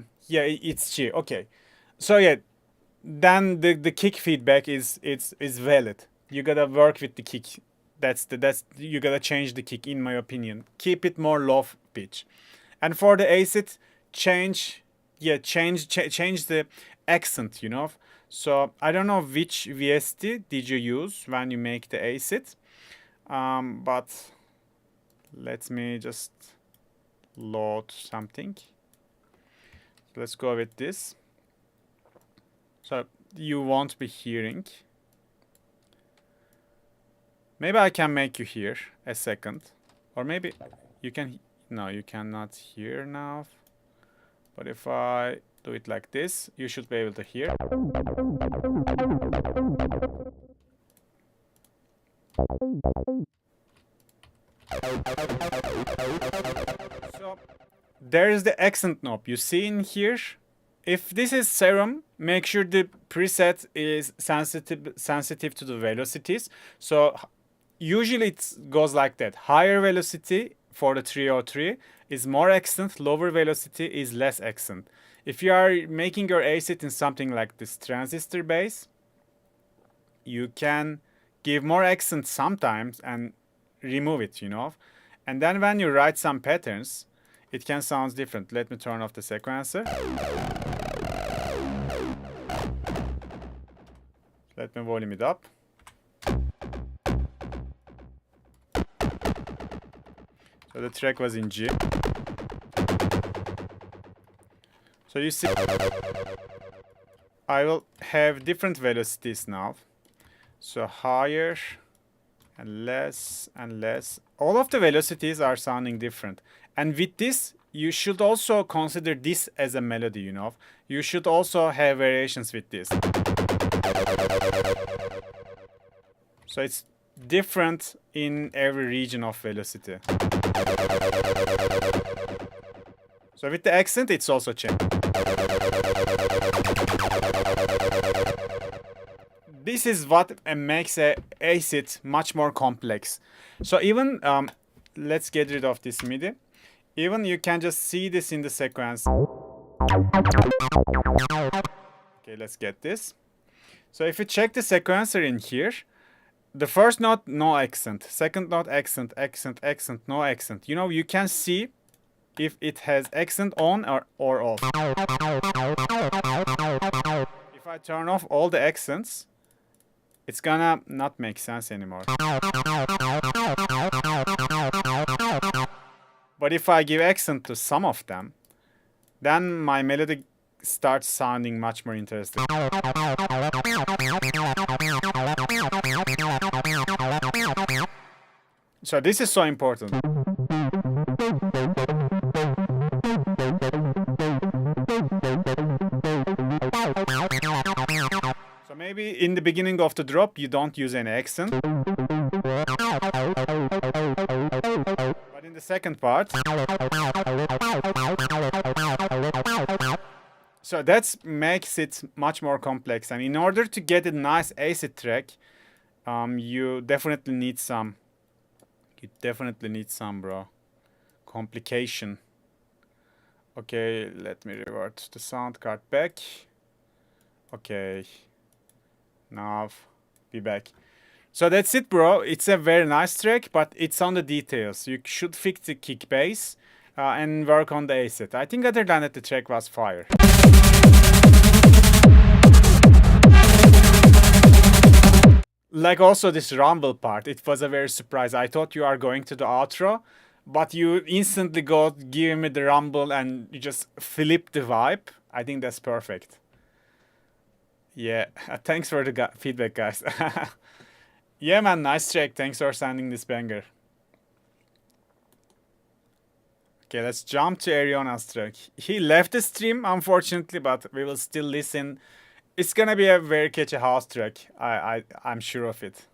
it's G. Okay. So yeah, then the kick feedback is valid. You gotta work with the kick. You gotta change the kick, in my opinion. Keep it more low pitch. And for the acid, change the accent, you know. So I don't know which VST did you use when you make the acid, but let me just load something. Let's go with this. So you won't be hearing. Maybe I can make you hear a second, or maybe you can. No, you cannot hear now. But if I do it like this, you should be able to hear. So there is the accent knob you see in here. If this is serum, make sure the preset is sensitive to the velocities. So usually it goes like that. Higher velocity for the 303 is more accent, lower velocity is less accent. If you are making your acid in something like this transistor bass, you can give more accent sometimes and remove it, you know. And then when you write some patterns, it can sound different. Let me turn off the sequencer. Let me volume it up. So the track was in G. So you see, I will have different velocities now. So higher and less and less. All of the velocities are sounding different. And with this, you should also consider this as a melody, you know. You should also have variations with this. So it's different in every region of velocity. So with the accent, it's also changed. This is what makes a acid much more complex. So even, let's get rid of this MIDI. Even you can just see this in the sequence. Okay, let's get this. So if you check the sequencer in here, the first note, no accent. Second note, accent, accent, accent, no accent. You know, you can see if it has accent on or off. If I turn off all the accents, it's gonna not make sense anymore. But if I give accent to some of them, then my melody starts sounding much more interesting. So this is so important. So maybe in the beginning of the drop you don't use any accent. But in the second part. So that makes it much more complex. And in order to get a nice acid track, you definitely need some. You definitely need some, bro. Complication. Okay, let me revert the sound card back. Okay. Now, be back. So that's it, bro. It's a very nice track, but it's on the details. You should fix the kick bass and work on the acid. I think other than that, the track was fire. Like also this rumble part, it was a very surprise. I thought you are going to the outro, but you instantly give me the rumble and you just flip the vibe. I think that's perfect. Yeah, thanks for the feedback, guys. Yeah, man, nice track. Thanks for sending this banger. Okay, let's jump to Ariona's track. He left the stream, unfortunately, but we will still listen. It's gonna be a very catchy house track. I'm sure of it.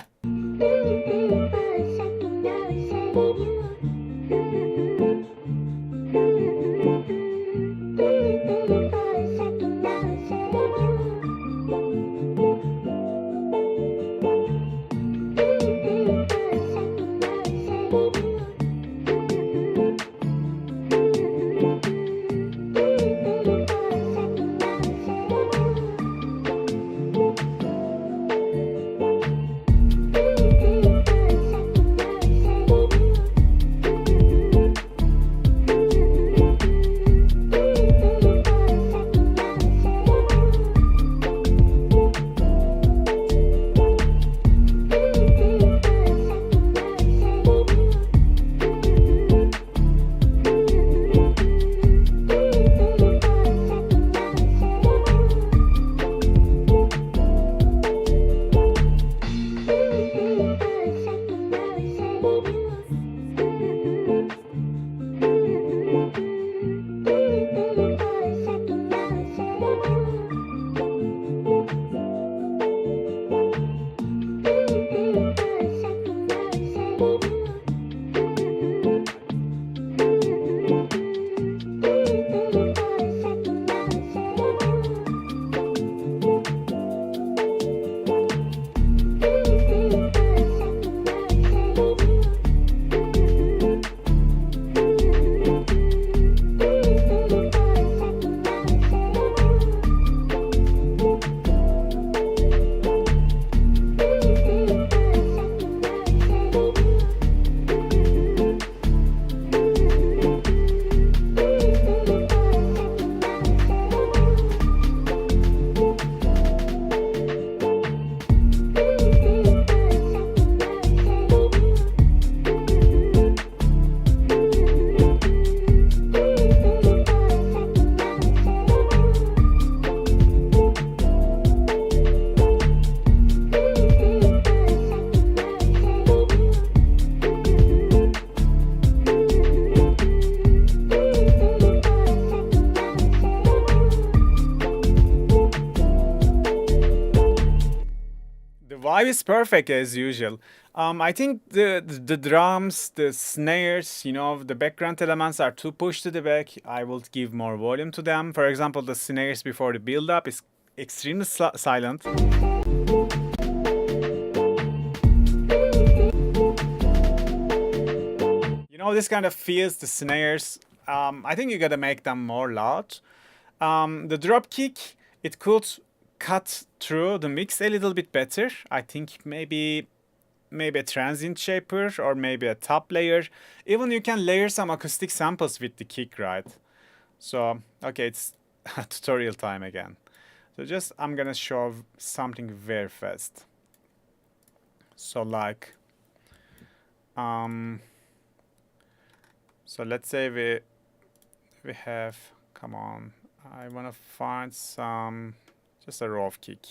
Vibe is perfect as usual. I think the drums, the snares, you know, the background elements are too pushed to the back. I will give more volume to them. For example, the snares before the build up is extremely silent. You know, this kind of feels the snares. I think you gotta make them more loud. The drop kick, it could cut through the mix a little bit better. I think maybe a transient shaper or maybe a top layer. Even you can layer some acoustic samples with the kick, right? So, okay, it's tutorial time again. So just, I'm gonna show something very fast. So like, so let's say we have, come on, I wanna find some, just a raw kick.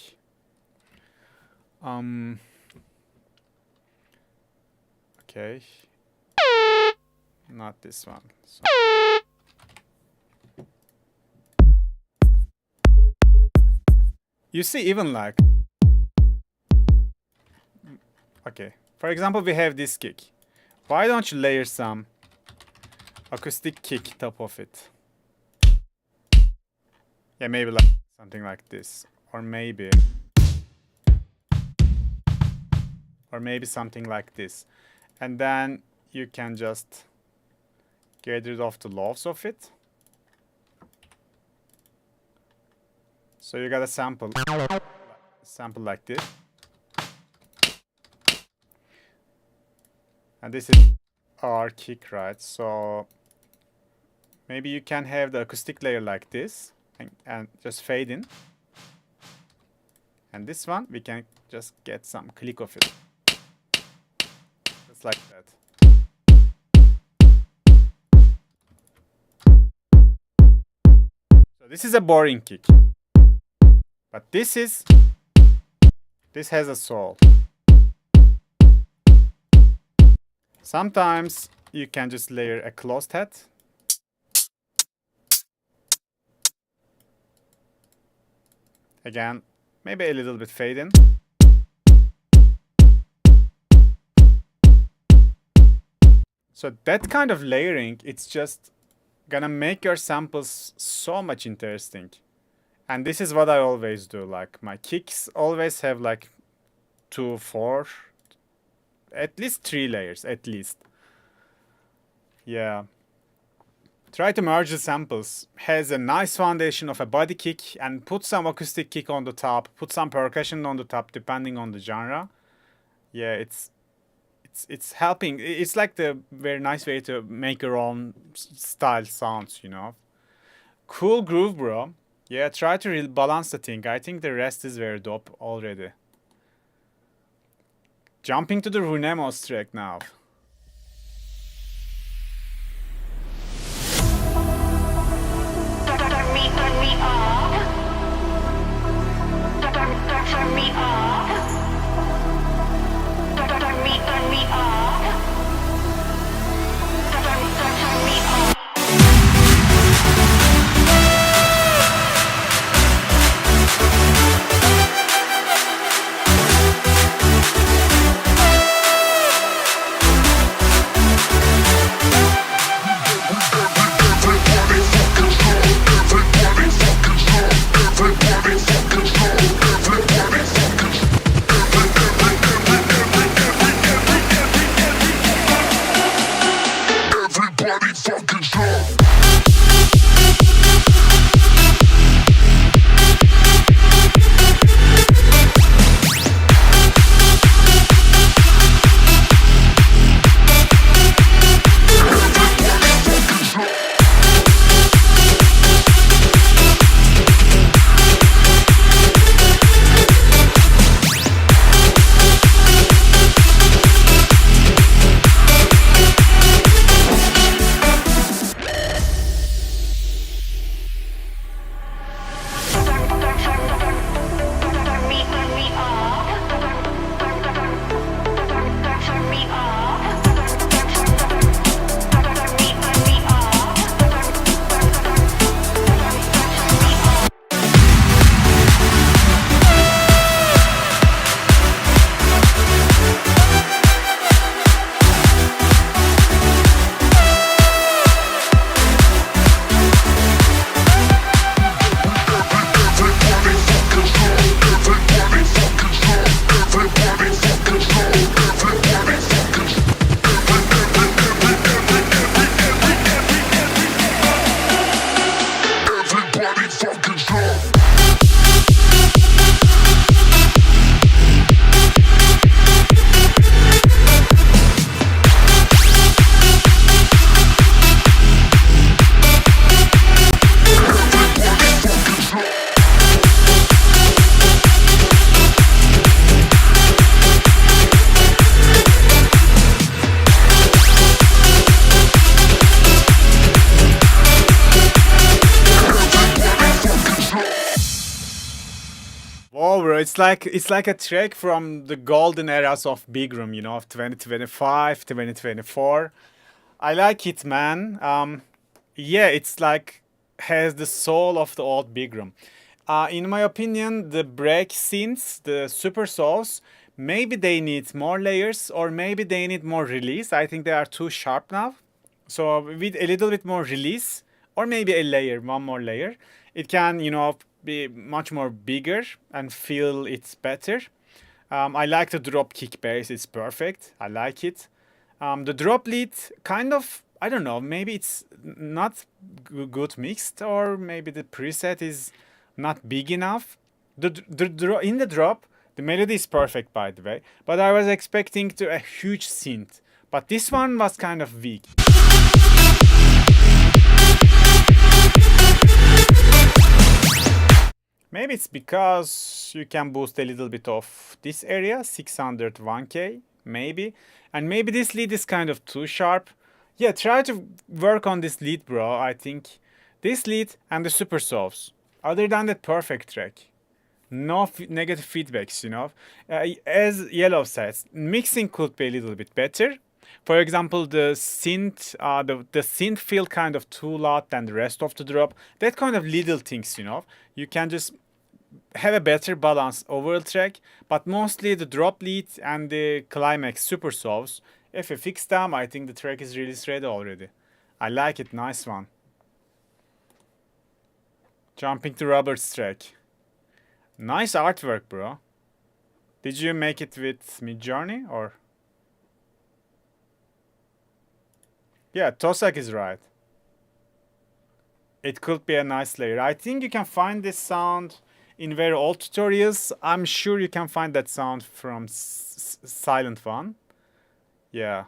Okay, not this one. So. You see, even like, okay, for example, we have this kick. Why don't you layer some acoustic kick top of it? Yeah, maybe like something like this, or maybe something like this, and then you can just get rid of the lows of it. So you got a sample like this, and this is our kick, right? So maybe you can have the acoustic layer like this and just fade in, and this one we can just get some click of it, just like that. So this is a boring kick. But this has a soul. Sometimes you can just layer a closed head. Again, maybe a little bit fade in. So that kind of layering, it's just gonna make your samples so much interesting. And this is what I always do. Like my kicks always have like 2, 4, at least 3 layers, at least. Yeah. Try to merge the samples. Has a nice foundation of a body kick and put some acoustic kick on the top, put some percussion on the top depending on the genre. Yeah, it's helping. It's like the very nice way to make your own style sounds, you know. Cool groove, bro. Yeah, try to balance the thing. I think the rest is very dope already. Jumping to the Runemos track now. Turn me up. Turn me up. Turn me up. Turn me up. It's like a track from the golden eras of Big Room, you know, of 2025, 2024. I like it, man. Yeah, it's like has the soul of the old big room. In my opinion, the break synths, the super souls, maybe they need more layers or maybe they need more release. I think they are too sharp now. So with a little bit more release or maybe a layer, one more layer, it can, be much more bigger and feel it's better. I like the drop kick bass. It's perfect. I like it. The drop lead kind of, I don't know, maybe it's not good mixed or maybe the preset is not big enough. In the drop, the melody is perfect, by the way, but I was expecting to a huge synth. But this one was kind of weak. Maybe it's because you can boost a little bit of this area, 601k, maybe. And maybe this lead is kind of too sharp. Yeah, try to work on this lead, bro. I think this lead and the super solves. Other than that, perfect track. No negative feedbacks, as Yellow says, mixing could be a little bit better. For example, the synth, the synth feel kind of too loud than the rest of the drop. That kind of little things, You can just have a better balance overall track, but mostly the drop lead and the climax super solves. If you fix them, I think the track is release ready already. I like it, nice one. Jumping to Robert's track. Nice artwork, bro. Did you make it with Midjourney or? Yeah, Tosak is right. It could be a nice layer. I think you can find this sound in very old tutorials. I'm sure you can find that sound from Silent One. Yeah.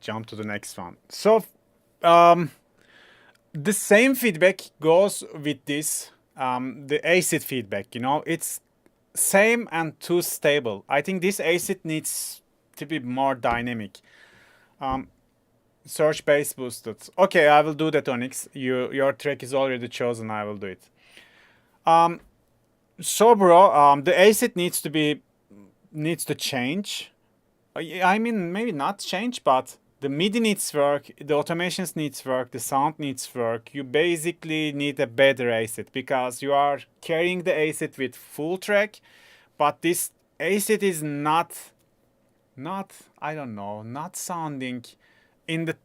jump to the next one. So the same feedback goes with this, the acid feedback, you know, it's same and too stable. I think this acid needs to be more dynamic. Search bass boosted. Okay, I will do that, Onyx. Your track is already chosen. I will do it. So, bro, the acid needs to change. I mean, maybe not change, but the MIDI needs work, the automations needs work, the sound needs work. You basically need a better acid because you are carrying the acid with full track, but this acid is not I don't know, not sounding in the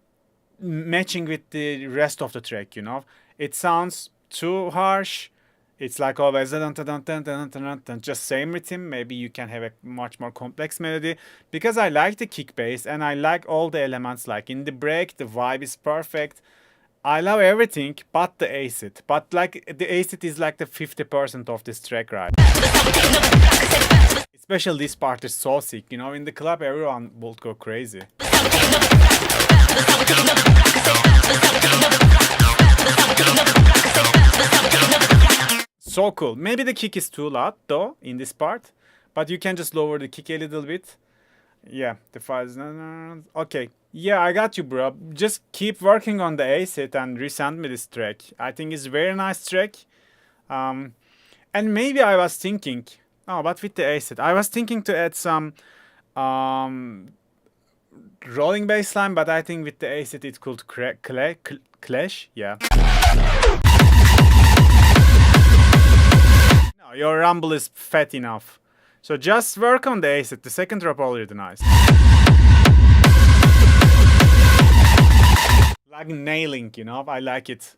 matching with the rest of the track, you know. It sounds too harsh. It's like always just same rhythm. Maybe you can have a much more complex melody, because I like the kick bass and I like all the elements. Like in the break, the vibe is perfect. I love everything but the acid. But like the acid is like the 50% of this track, right? Especially this part is so sick, you know. In the club, everyone will go crazy. So cool. Maybe the kick is too loud though in this part, but you can just lower the kick a little bit. Yeah, the files. Okay. Yeah, I got you, bro. Just keep working on the acid and resend me this track. I think it's a very nice track. And maybe I was thinking, oh, but with the acid, I was thinking to add some rolling bass line, but I think with the acid it could clash. Yeah. No, your rumble is fat enough. So just work on the acid. The second drop already nice. Like nailing, you know. I like it.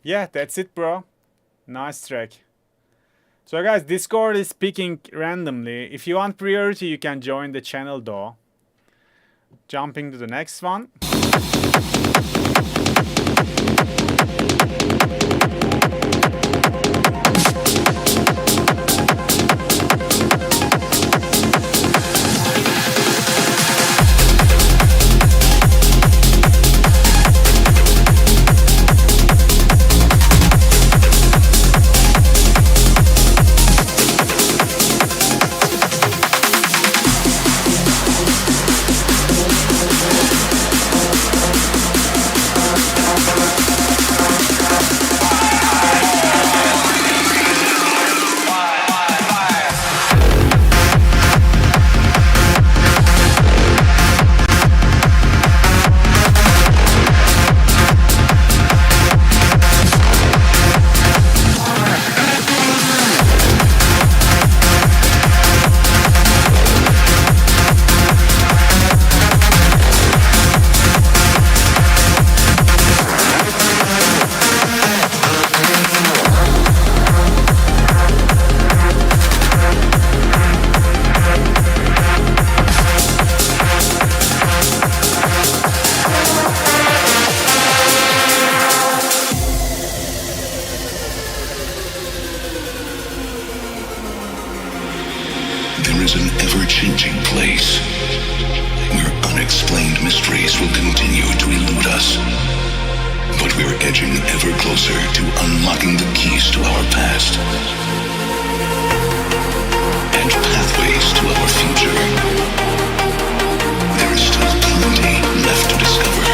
Yeah, that's it, bro. Nice track. So guys, Discord is picking randomly. If you want priority, you can join the channel though. Jumping to the next one. There is an ever-changing place where unexplained mysteries will continue to elude us. But we're edging ever closer to unlocking the keys to our past and pathways to our future. There is still plenty left to discover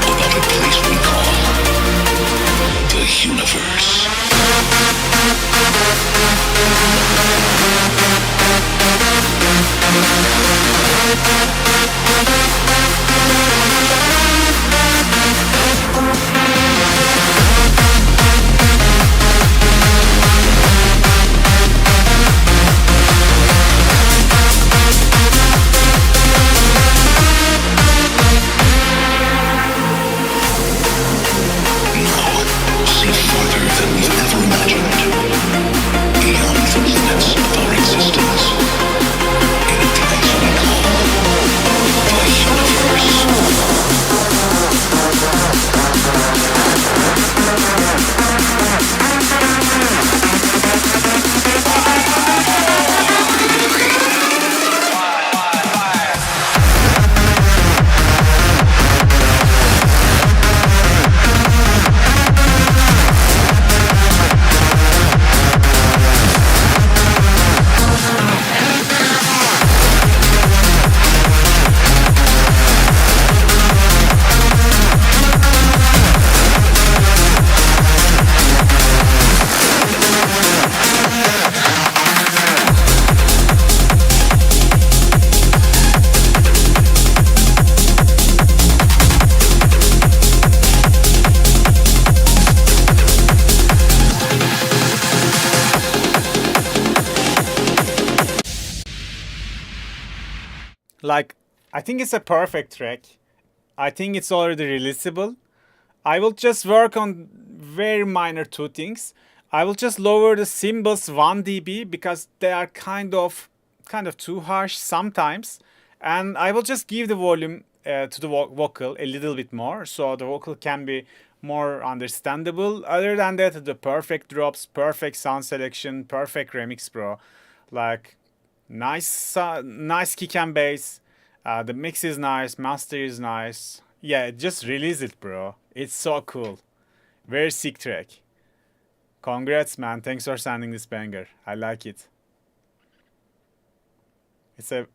about a place we call the universe. See farther like, I think it's a perfect track. I think it's already releasable. I will just work on very minor two things. I will just lower the cymbals 1 dB because they are kind of too harsh sometimes. And I will just give the volume to the vocal a little bit more so the vocal can be more understandable. Other than that, the perfect drops, perfect sound selection, perfect remix, bro. Like, nice kick and bass. The mix is nice, master is nice. Yeah, just release it, bro. It's so cool. Very sick track. Congrats, man. Thanks for sending this banger. I like it. It's a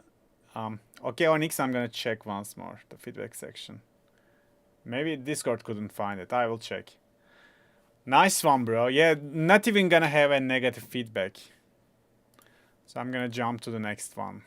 okay, Onyx, I'm gonna check once more the feedback section. Maybe Discord couldn't find it. I will check. Nice one, bro. Yeah, not even gonna have a negative feedback. So I'm gonna jump to the next one.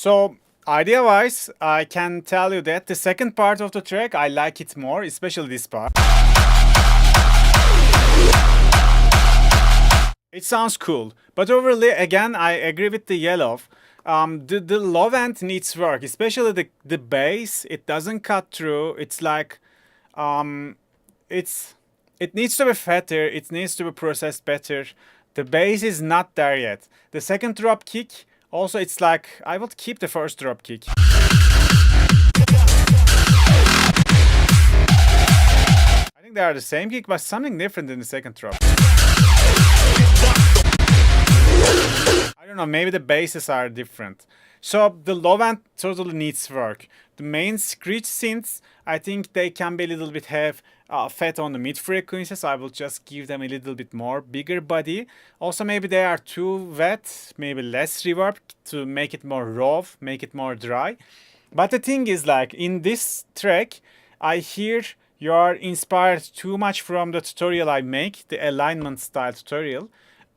So idea-wise, I can tell you that the second part of the track, I like it more, especially this part. It sounds cool, but overall, again, I agree with the yellow. The low end needs work, especially the bass. It doesn't cut through. It's like, it needs to be fatter. It needs to be processed better. The bass is not there yet. The second drop kick, also, it's like I would keep the first drop kick. I think they are the same kick, but something different in the second drop. I don't know, maybe the basses are different. So the low end totally needs work. The main screech synths, I think they can be a little bit fat on the mid frequencies. I will just give them a little bit more bigger body. Also, maybe they are too wet, maybe less reverb to make it more raw, make it more dry. But the thing is, like in this track, I hear you are inspired too much from the tutorial I make, the alignment style tutorial.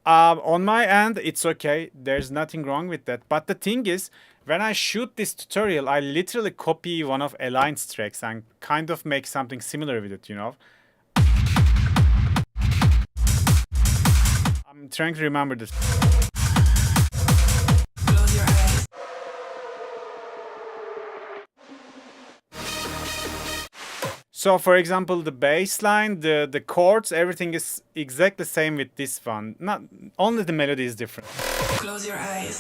On my end, it's okay. There's nothing wrong with that. But the thing is, when I shoot this tutorial, I literally copy one of Align's tracks and kind of make something similar with it, you know? I'm trying to remember this. So, for example, the bass line, the chords, everything is exactly the same with this one. Not only the melody is different. Close your eyes.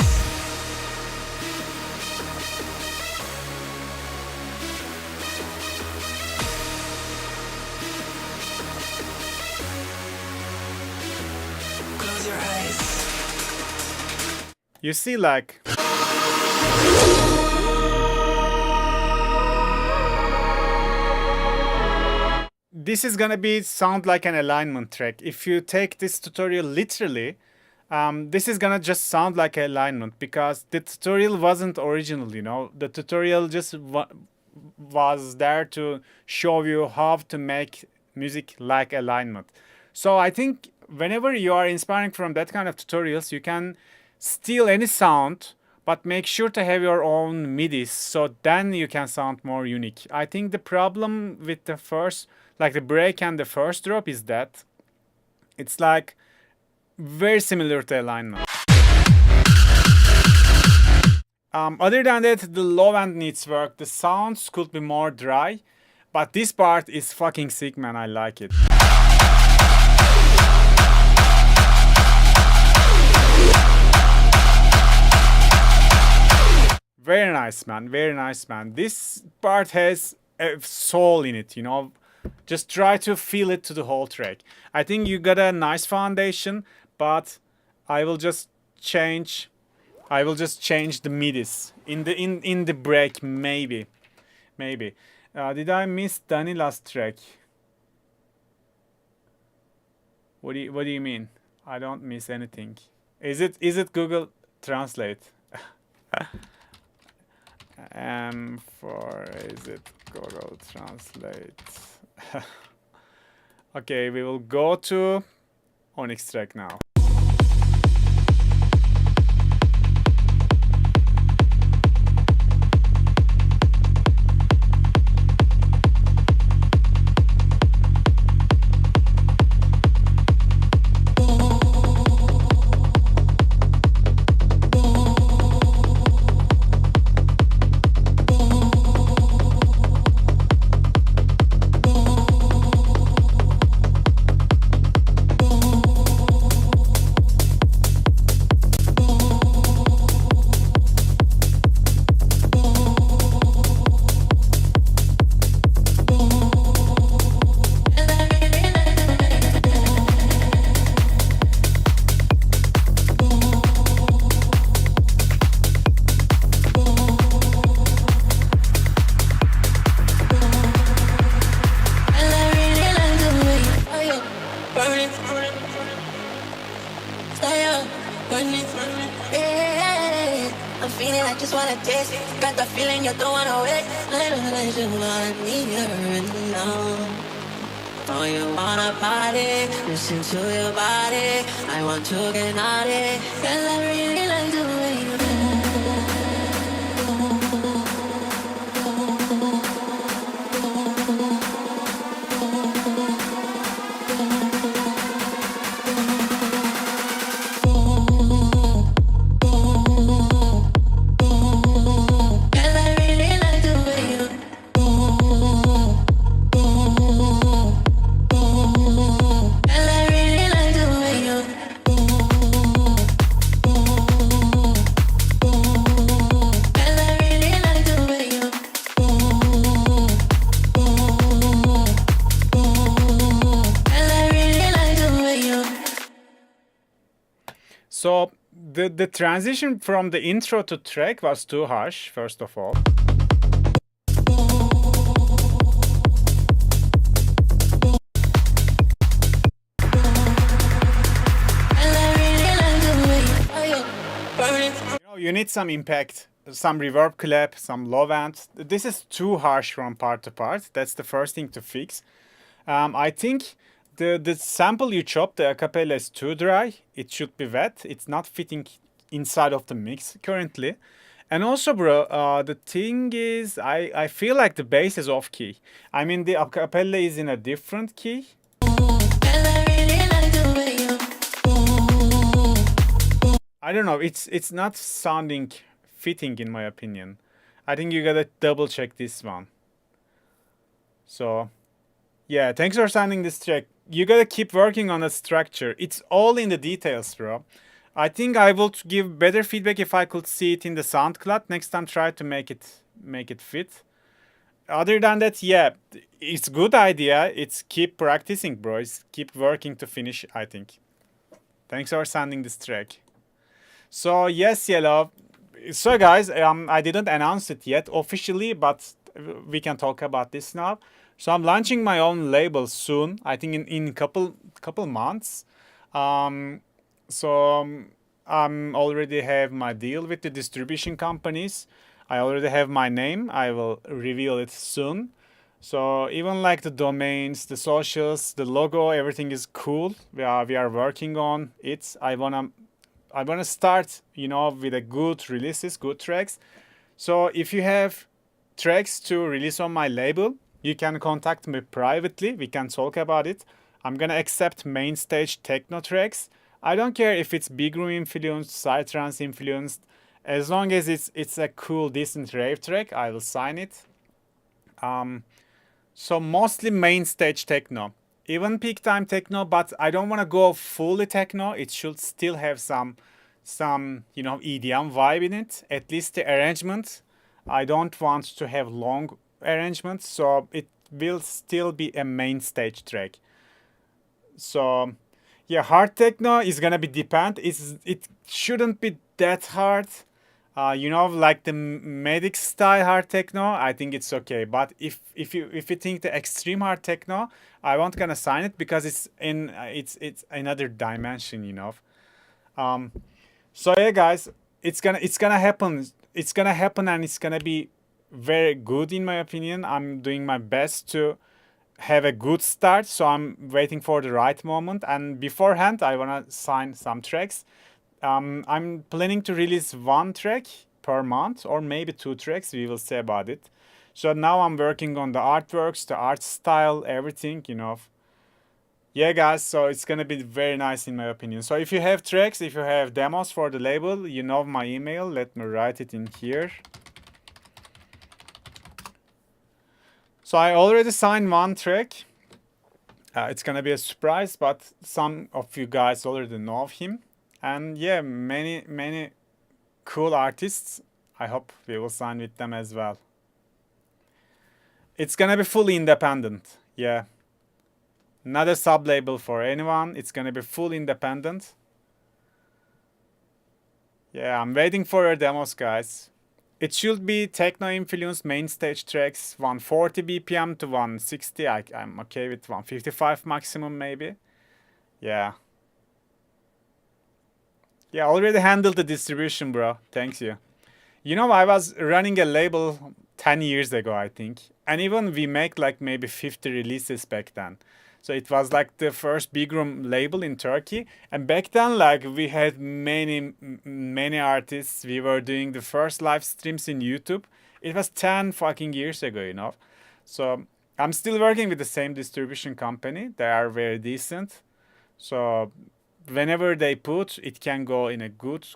Close your eyes. You see, like... This is gonna sound like an alignment track. If you take this tutorial literally, this is gonna just sound like an alignment because the tutorial wasn't original, you know. The tutorial just was there to show you how to make music like alignment. So I think whenever you are inspiring from that kind of tutorials, you can steal any sound, but make sure to have your own MIDIs, so then you can sound more unique. I think the problem with the first, like the break and the first drop, is that it's like very similar to alignment. Other than that, the low end needs work. The sounds could be more dry, but this part is fucking sick, man. I like it. Very nice, man. Very nice, man. This part has a soul in it, you know. Just try to feel it to the whole track. I think you got a nice foundation, but I will just change the midis in the break, maybe. Did I miss Danila's track? What do you mean? I don't miss anything. Is it Google Translate? Is it Google Translate? Okay, we will go to Onyx track now. I'm feeling I just wanna taste it. Got the feeling you don't wanna wait. I don't let you wanna need you right now. Oh, you wanna party? Listen to your body. I want to get naughty. Girl, I really like the way you move. the transition from the intro to track was too harsh, first of all. You need some impact, some reverb clap, some low end. This is too harsh from part to part. That's the first thing to fix. I think the sample you chopped, the acapella, is too dry. It should be wet. It's not fitting inside of the mix currently. And also, bro, the thing is, I feel like the bass is off key. I mean, the acapella is in a different key. I don't know. It's not sounding fitting in my opinion. I think you gotta double check this one. So, yeah, thanks for sending this track. You gotta keep working on the structure. It's all in the details, bro. I think I will give better feedback if I could see it in the SoundCloud. Next time, try to make it fit. Other than that, yeah, it's good idea. It's keep practicing, bro. It's keep working to finish, I think. Thanks for sending this track. So yes, Yellow. So guys, I didn't announce it yet officially, but we can talk about this now. So I'm launching my own label soon. I think in couple months. So already have my deal with the distribution companies. I already have my name. I will reveal it soon. So even like the domains, the socials, the logo, everything is cool. We are working on it. I wanna start, with a good releases, good tracks. So if you have tracks to release on my label, you can contact me privately. We can talk about it. I'm gonna accept main stage techno tracks. I don't care if it's big room influenced, psytrance influenced. As long as it's a cool, decent rave track, I will sign it. So mostly main stage techno. Even peak time techno, but I don't want to go fully techno. It should still have some EDM vibe in it. At least the arrangement. I don't want to have long arrangements, so it will still be a main stage track. So yeah, hard techno is gonna be depend. It shouldn't be that hard. Like the Melodic style hard techno, I think it's okay. But if you think the extreme hard techno, I won't gonna sign it because it's another dimension, So yeah, guys, it's gonna happen. It's gonna happen, and it's gonna be very good in my opinion. I'm doing my best to have a good start, so I'm waiting for the right moment. And beforehand, I wanna sign some tracks. I'm planning to release one track per month or maybe 2 tracks. We will see about it. So now I'm working on the artworks, the art style, everything, Yeah, guys, so it's going to be very nice in my opinion. So if you have tracks, if you have demos for the label, you know my email. Let me write it in here. So I already signed one track. It's going to be a surprise, but some of you guys already know of him. And yeah, many cool artists. I hope we will sign with them as well. It's gonna be fully independent. Yeah. Not a sub-label for anyone. It's gonna be fully independent. Yeah, I'm waiting for your demos, guys. It should be techno-influenced main stage tracks, 140 BPM to 160. I'm okay with 155 maximum, maybe. Yeah. Yeah, already handled the distribution, bro. Thanks you. I was running a label 10 years ago, I think. And even we make like maybe 50 releases back then. So it was like the first big room label in Turkey. And back then, like we had many artists. We were doing the first live streams in YouTube. It was 10 fucking years ago, So I'm still working with the same distribution company. They are very decent. So whenever they put, it can go in a good,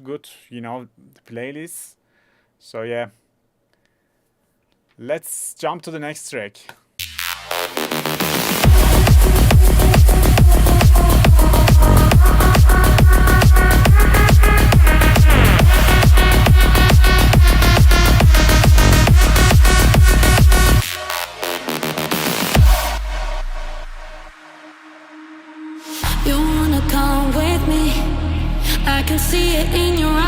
playlist. So yeah. Let's jump to the next track. You wanna come with me? I can see it in your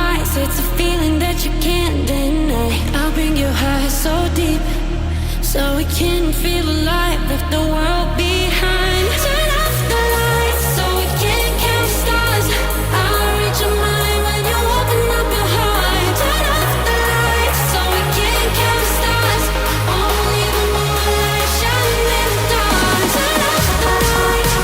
high so deep, so we can feel alive, left the world behind. Turn off the lights so we can count stars. I'll read your mind when you open up your heart. Turn off the lights so we can count stars. Only the moonlight shining in the dark. Turn off the lights.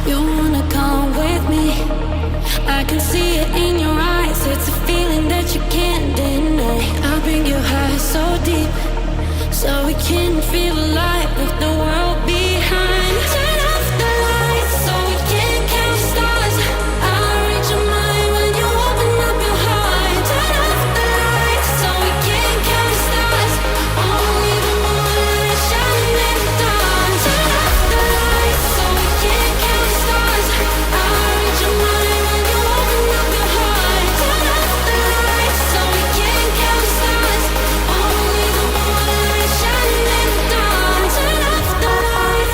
You wanna come with me? I can see it in your eyes. It's a feeling that you can't deny. I'll bring you high so deep, so we can feel alive, left the world behind. Turn off the lights so we can count stars. I'll read your mind when you open up your heart. Turn off the lights so we can count stars. Only the moonlight shining in the dark. Turn off the lights so we can count stars. I'll read your mind when you open up your heart. Turn off the lights so we can count stars. Only the moonlight shining in the dark. Turn off the lights.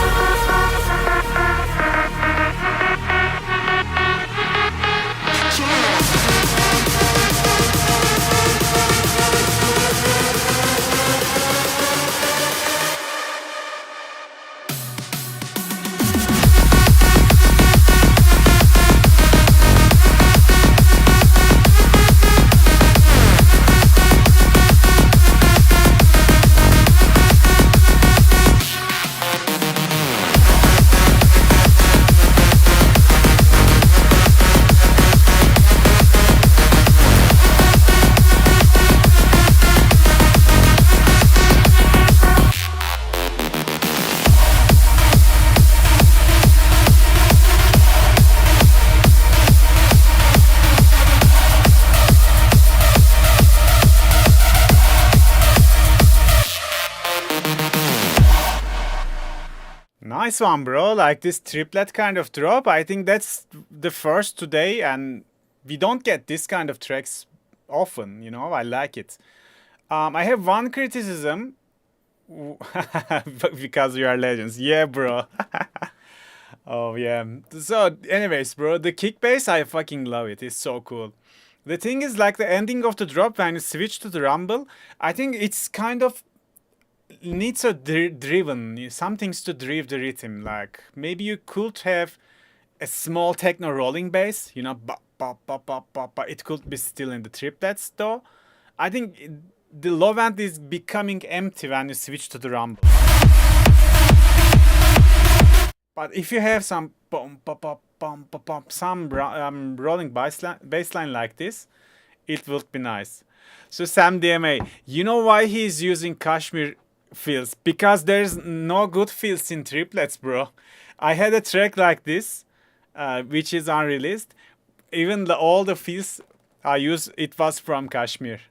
Nice one, bro. Like this triplet kind of drop. I think that's the first today, and we don't get this kind of tracks often, you know. I like it. I have one criticism. Because you are legends. Yeah, bro. Oh, yeah. So, anyways, bro, the kick bass, I fucking love it. It's so cool. The thing is, like the ending of the drop when you switch to the rumble, I think it's kind of needs a driven, some things to drive the rhythm. Like maybe you could have a small techno rolling bass, you know, but it could be still in the triplets though. I think the low end is becoming empty when you switch to the rumble. But if you have some some rolling bassline like this, it would be nice. So Sam DMA, you know why he's using Kashmir fills? Because there's no good fills in triplets, bro. I had a track like this, which is unreleased. Even all the fills I used, it was from Kashmir.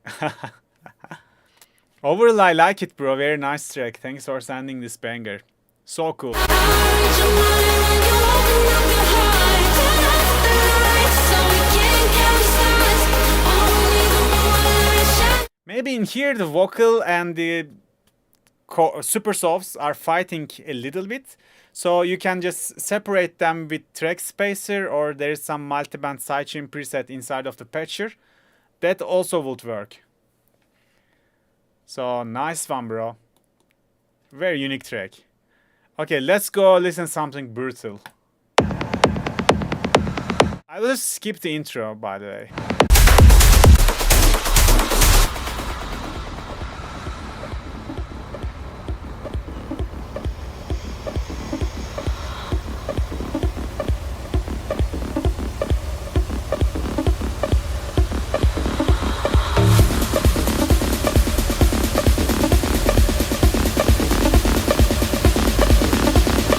Overall, I like it, bro. Very nice track. Thanks for sending this banger. So cool. Maybe in here the vocal and the super softs are fighting a little bit. So you can just separate them with track spacer, or there is some multiband sidechain preset inside of the patcher. That also would work. So nice one, bro. Very unique track. Okay, let's go listen something brutal. I will just skip the intro, by the way.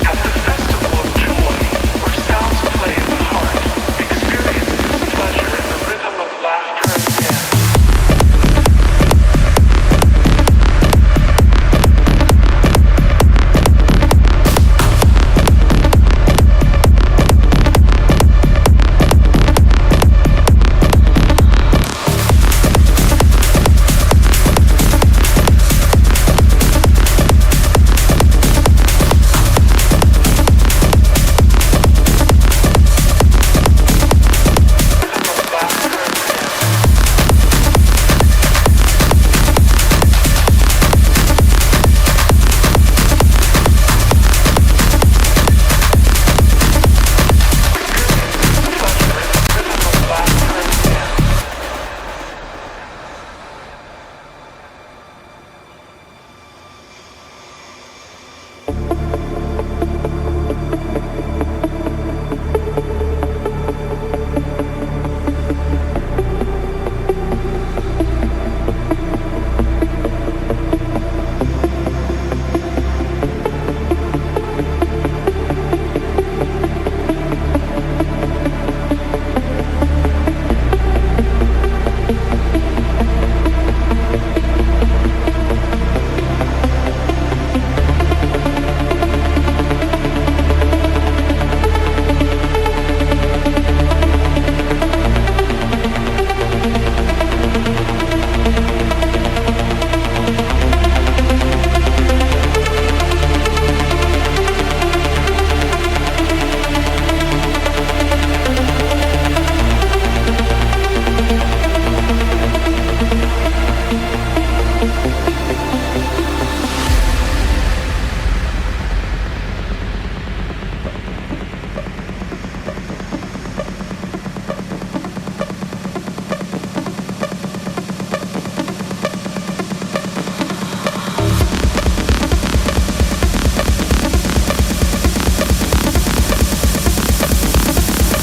At the festival of joy, where sounds play in the heart, experience pleasure in the rhythm of laughter and dance.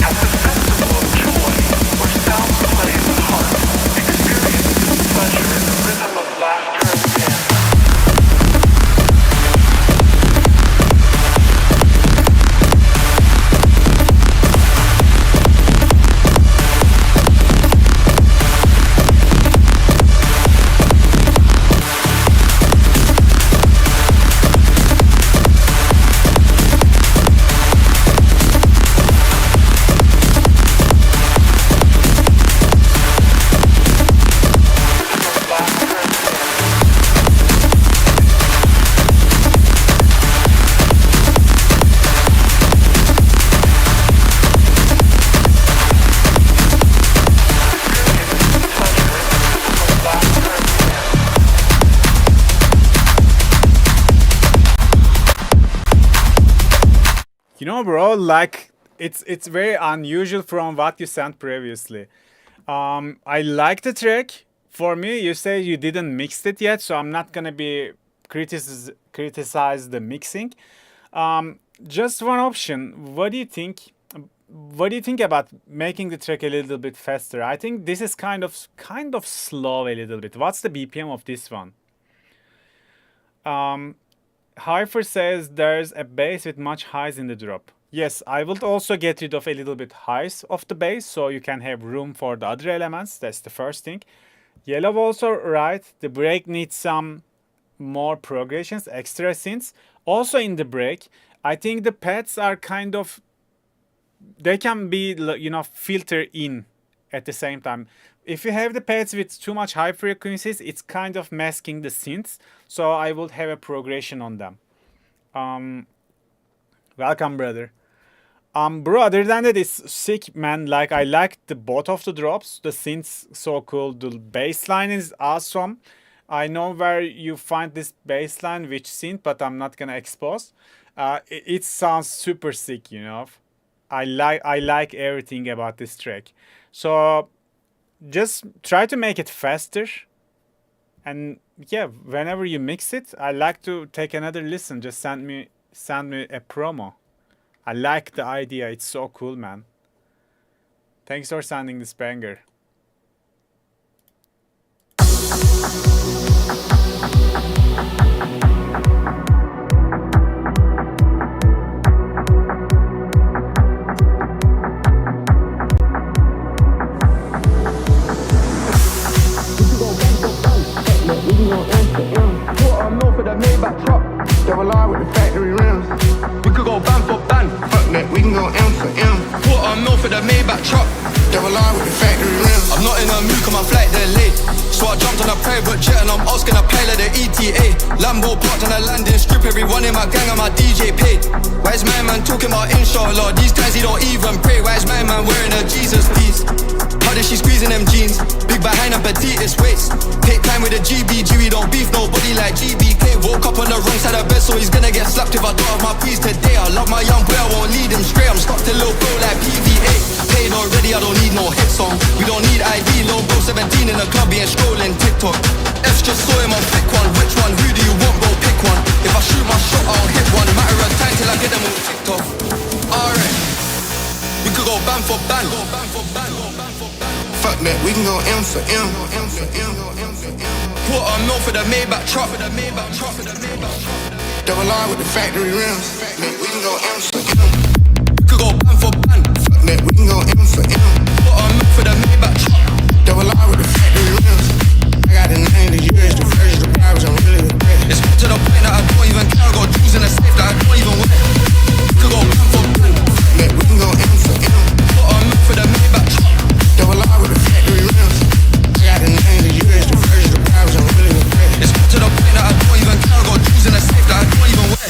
At the festival of joy, where sounds play in the heart, experience pleasure in the rhythm of laughter and dance. You know, bro, like it's very unusual from what you sent previously. I like the track. For me, you say you didn't mix it yet, so I'm not gonna be criticize the mixing. Just one option. What do you think? What do you think about making the track a little bit faster? I think this is kind of slow a little bit. What's the BPM of this one? Hyper says there's a bass with much highs in the drop. Yes, I will also get rid of a little bit highs of the bass so you can have room for the other elements. That's the first thing. Yellow also right. The break needs some more progressions, extra synths. Also in the break, I think the pads are kind of, they can be, filter in at the same time. If you have the pads with too much high frequencies, it's kind of masking the synths. So I will have a progression on them. Welcome, brother. Bro, other than that, it's sick, man. Like, I like the both of the drops. The synths so cool. The bass line is awesome. I know where you find this bass line, which synth, but I'm not gonna expose. It sounds super sick, you know. I like everything about this track. So just try to make it faster. And yeah, whenever you mix it, I like to take another listen. Just send me a promo. I like the idea. It's so cool, man. Thanks for sending this banger. Double R with the factory rims. We could go band for band. Fuck that, we can go M for M. Quarter mil for the Maybach truck. Double R with the factory rims. I'm not in a mood 'cause my flight delayed. So I jumped on a private jet and I'm asking a pilot the ETA. Lambo parked on a landing strip. Everyone in my gang and my DJ paid. Why is my man talking about inshallah? These guys he don't even pray. Why is my man wearing a Jesus piece? How did she squeezing them jeans? Big behind and petite waist. Take time with the GBG, we don't beef nobody like GBK. Woke up on the wrong side of bed, so he's gonna get slapped if I don't have my piece today. I love my young boy, I won't lead him straight. I'm stuck to little bro like PVA. Paid already, I don't need no hit song. We don't need ID, low bro 17 in the club, being scrolling TikTok. F's just saw him on pick one. Which one? Who do you want, bro? Pick one. If I shoot my shot, I'll hit one. Matter of time till I get them all ticked off. Alright, we could go band for band. Fuck that, we can go M for M. Quarter mil for the Maybach truck. Double R with the factory rims. We can go M for M. Could go band for band. Fuck that, we can go M for M. Quarter mil for the Maybach truck. Double R with the factory rims. I got the 90 years, the first, the privates, I'm really regret. It's to the point that I don't even care. I got jewels in the safe that I don't even wear. Could go band for band. Fuck that, we can go M for M. Quarter mil for the Maybach truck. Double R with the factory rims. I got the 90 years, the first, the privates, I'm really regret. It's to the point that I don't even care. I got jewels in the safe that I don't even wear.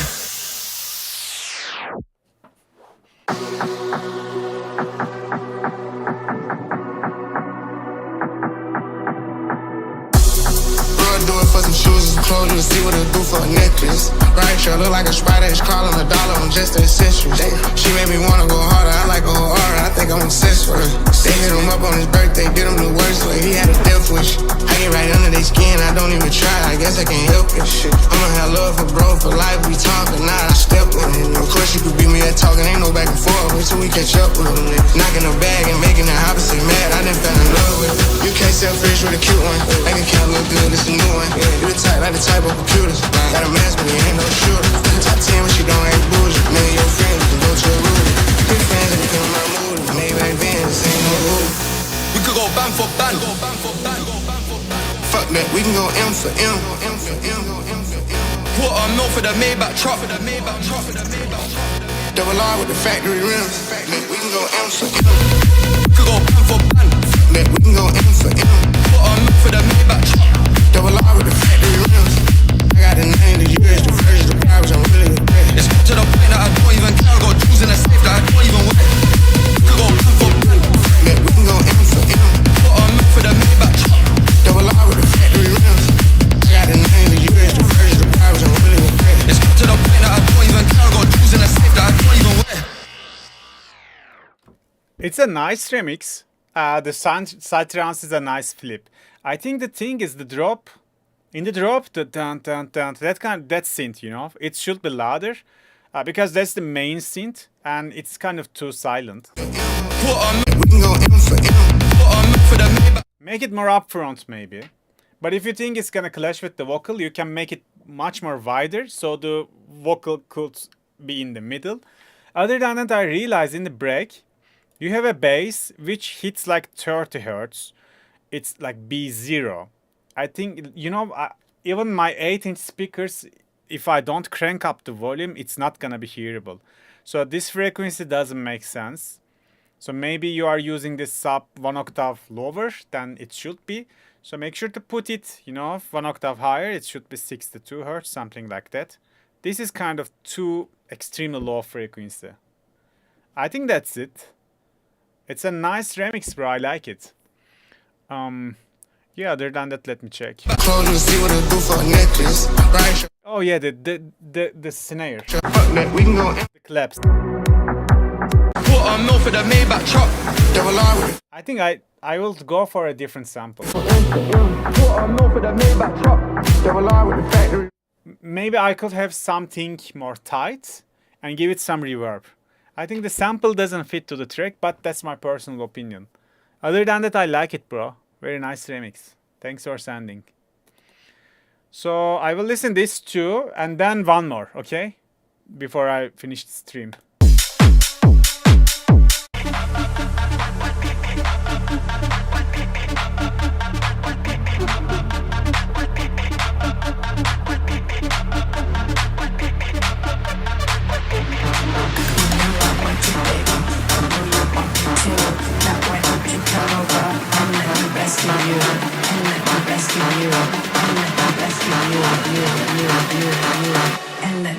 Do it for some shoes and some clothes, you see what it'll do for a necklace. Right, sure, look like a spider, it's crawling $1 on just the accessories. She made me wanna go harder, I like her harder, I think I'm obsessed with her. They hit him up on his birthday, did him the worst way, he had a death wish. I get right under their skin, I don't even try, I guess I can't help it. Shit, I'ma have love for bro, for life, we talking, now I step with it. Of course you could beat me at talking, ain't no back and forth, wait till we catch up with them. Knocking her bag and making the opposite mad, I done fell in love with it. You can't sell fish with a cute one, make it count look good, it's a new one. You the type, like the type of computers. Got a mask, but he ain't no shooter. Top 10 when she don't act bullshit. Me and your friends, we can go to a room. Big fans, and become my mood. Maybe back then, this ain't no rule. We could go band for band. Fuck that, we can go M for M. Quarter mil for the Maybach truck. Double R with the factory rims. We can go M for M. Could go band for band. We can go M for M. Quarter mil for the Maybach truck. Double R with the factory rims. I got the 90 years, the first, the privates, I'm really regret. It's to the point that I don't even care. I got jewels in the safe that I don't even wear. Could go band for band. We can go M for M. Quarter mil for the Maybach truck. Double R with the factory rims. I got the 90 years, the first, the privates, I'm really regret. It's to the point that I don't even care. I got jewels in the safe that I don't even wear. It's a nice remix. The side trance is a nice flip. I think the thing is the drop. In the drop, the dun dun dun, that synth, you know, it should be louder because that's the main synth and it's kind of too silent. Make it more upfront maybe. But if you think it's gonna clash with the vocal, you can make it much more wider so the vocal could be in the middle. Other than that, I realized in the break, you have a bass which hits like 30 hertz. It's like B0. I think, you know, even my 8-inch speakers, if I don't crank up the volume, it's not gonna be hearable. So this frequency doesn't make sense. So maybe you are using this sub 1 octave lower than it should be. So make sure to put it, you know, 1 octave higher. It should be 62 hertz, something like that. This is kind of too extremely low frequency. I think that's it. It's a nice remix, bro. I like it. Yeah, other than that, let me check. Oh yeah, the snare. The claps. Quarter mil for the Maybach truck. They're aligned with I think I will go for a different sample. quarter mil for the Maybach truck. They're aligned with the factory. Maybe I could have something more tight and give it some reverb. I think the sample doesn't fit to the track, but that's my personal opinion. Other than that, I like it, bro. Very nice remix. Thanks for sending. So I will listen this too, and then one more, okay? Before I finish the stream. And let me rescue you. And let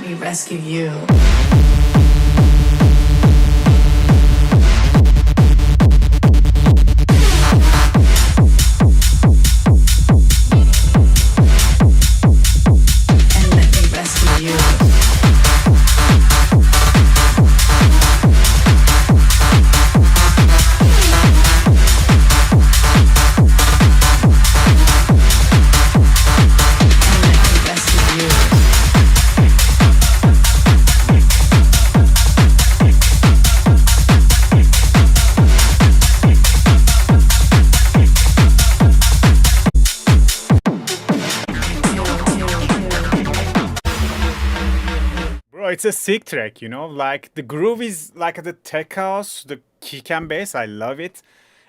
me rescue you. It's a sick track, you know, like the groove is like the tech house, the kick and bass, I love it.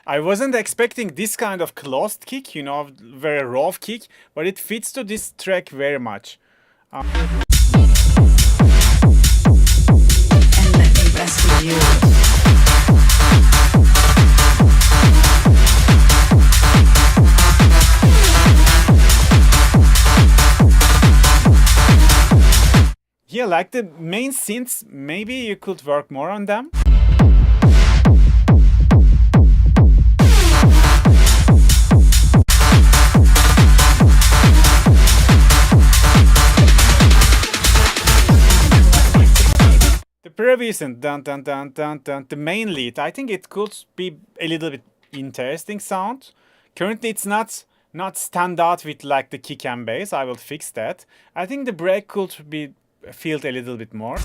I wasn't expecting this kind of closed kick, you know, very raw kick, but it fits to this track very much. And let me rescue you. Yeah, like the main synths, maybe you could work more on them. The previous and dun dun dun dun dun, the main lead, I think it could be a little bit interesting sound. Currently it's not stand out with like the kick and bass, I will fix that. I think the break could be felt a little bit more.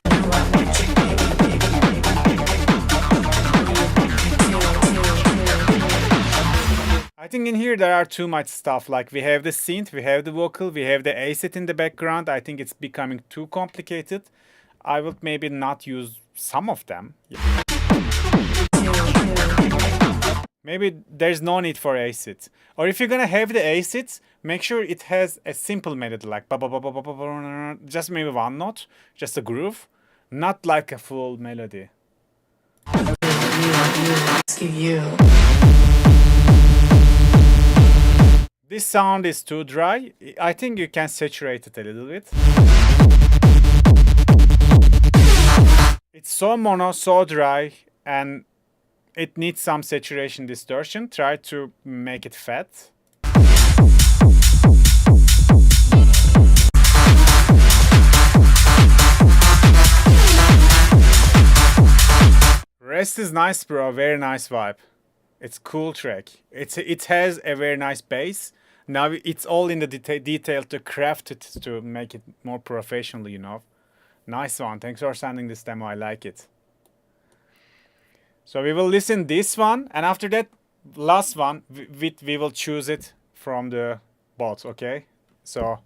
I think in here there are too much stuff, like we have the synth, we have the vocal, we have the acid in the background. I think it's becoming too complicated. I would maybe not use some of them. Yeah. Maybe there's no need for acid. Or if you're gonna have the acid, make sure it has a simple melody, like just maybe one note, just a groove, not like a full melody. This sound is too dry. I think you can saturate it a little bit. It's so mono, so dry, and it needs some saturation distortion. Try to make it fat. Rest is nice, bro. Very nice vibe. It's cool track. It has a very nice bass. Now it's all in the detail to craft it to make it more professional, you know. Nice one. Thanks for sending this demo. I like it. So we will listen this one, and after that, last one, we will choose it from the bots. Okay. So,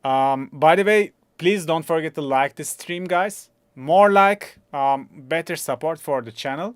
by the way, please don't forget to like this stream, guys. More like, better support for the channel.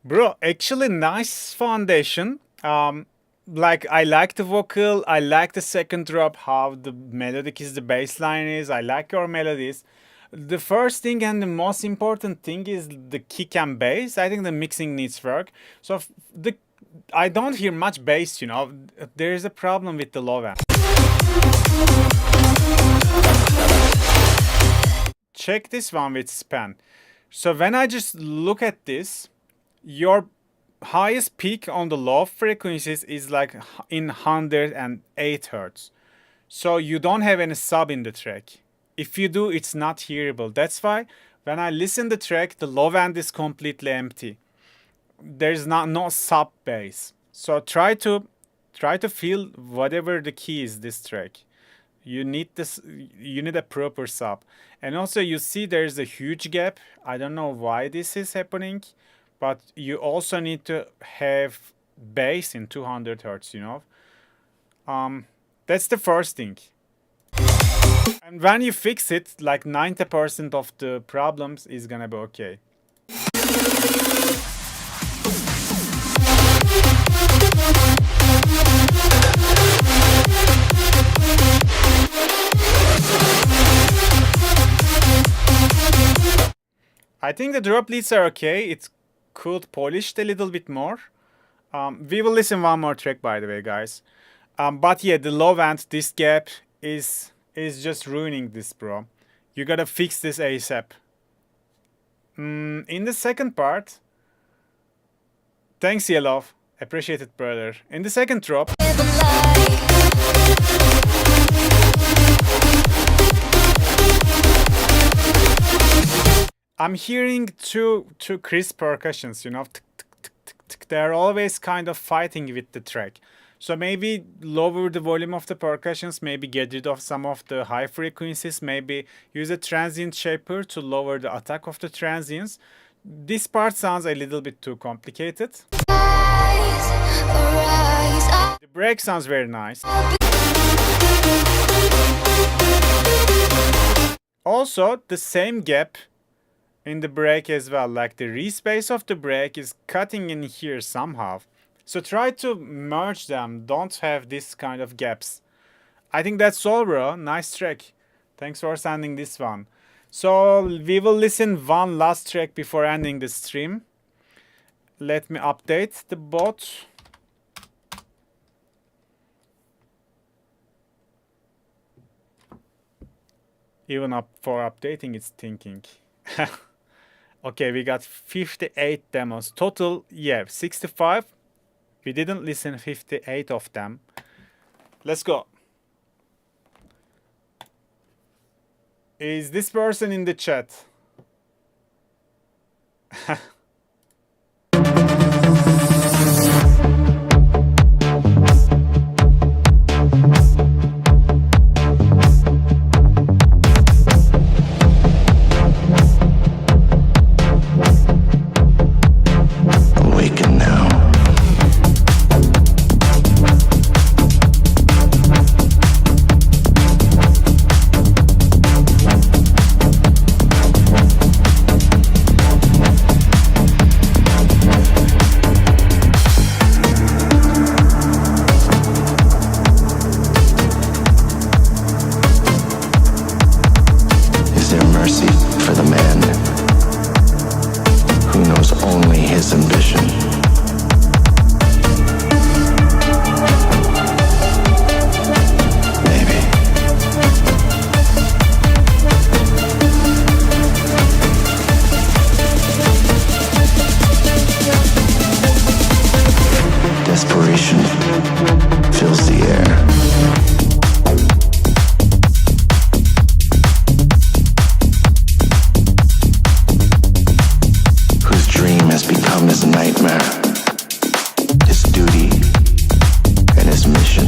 Bro, actually nice foundation. Like I like the vocal, I like the second drop, how the melodic is, the bass line is, I like your melodies. The first thing and the most important thing is the kick and bass. I think the mixing needs work. So I don't hear much bass, you know. There is a problem with the low end. Check this one with span. So when I just look at this, your highest peak on the low frequencies is like in 108 hertz. So you don't have any sub in the track. If you do, it's not hearable. That's why when I listen the track, the low end is completely empty. There's no sub bass. So try to feel whatever the key is this track. You need a proper sub. And also you see there's a huge gap. I don't know why this is happening, but you also need to have bass in 200 hertz, you know. That's the first thing. And when you fix it, like 90% of the problems is gonna be okay. I think the drop leads are okay. It could polished a little bit more. We will listen one more track, by the way, guys. But yeah, the low end, this gap is just ruining this, bro. You gotta fix this ASAP. In the second part, thanks, Yellow. Appreciate it, brother. In the second drop, I'm hearing two crisp percussions, you know. They're always kind of fighting with the track. So maybe lower the volume of the percussions, maybe get rid of some of the high frequencies, maybe use a transient shaper to lower the attack of the transients. This part sounds a little bit too complicated. The break sounds very nice. Also, the same gap in the break as well, like the respace of the break is cutting in here somehow. So try to merge them, don't have this kind of gaps. I think that's all, bro. Nice track. Thanks for sending this one. So we will listen one last track before ending the stream. Let me update the bot. Even up for updating, it's thinking. Okay, we got 58 demos. Total, yeah, 65. We didn't listen 58 of them. Let's go. Is this person in the chat? Awaken now. Is there mercy for the man who knows only his ambition? Maybe. Desperation fills the air. Whose dream has become his nightmare, his duty, and his mission.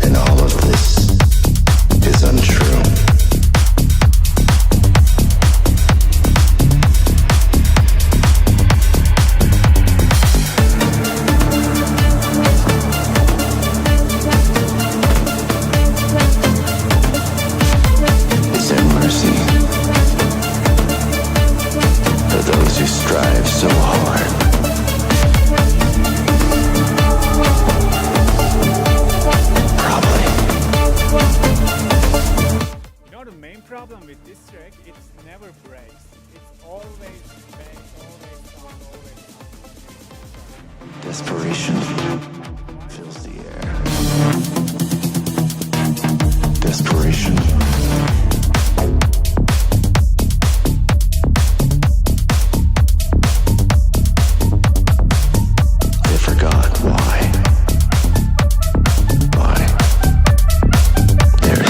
And all of this is untrue. Is there mercy for those who strive so hard? Probably. You know the main problem with this track, it never breaks. It's always bass, always sound, always sound. Desperation fills the air. Desperation. They forgot why. Why? There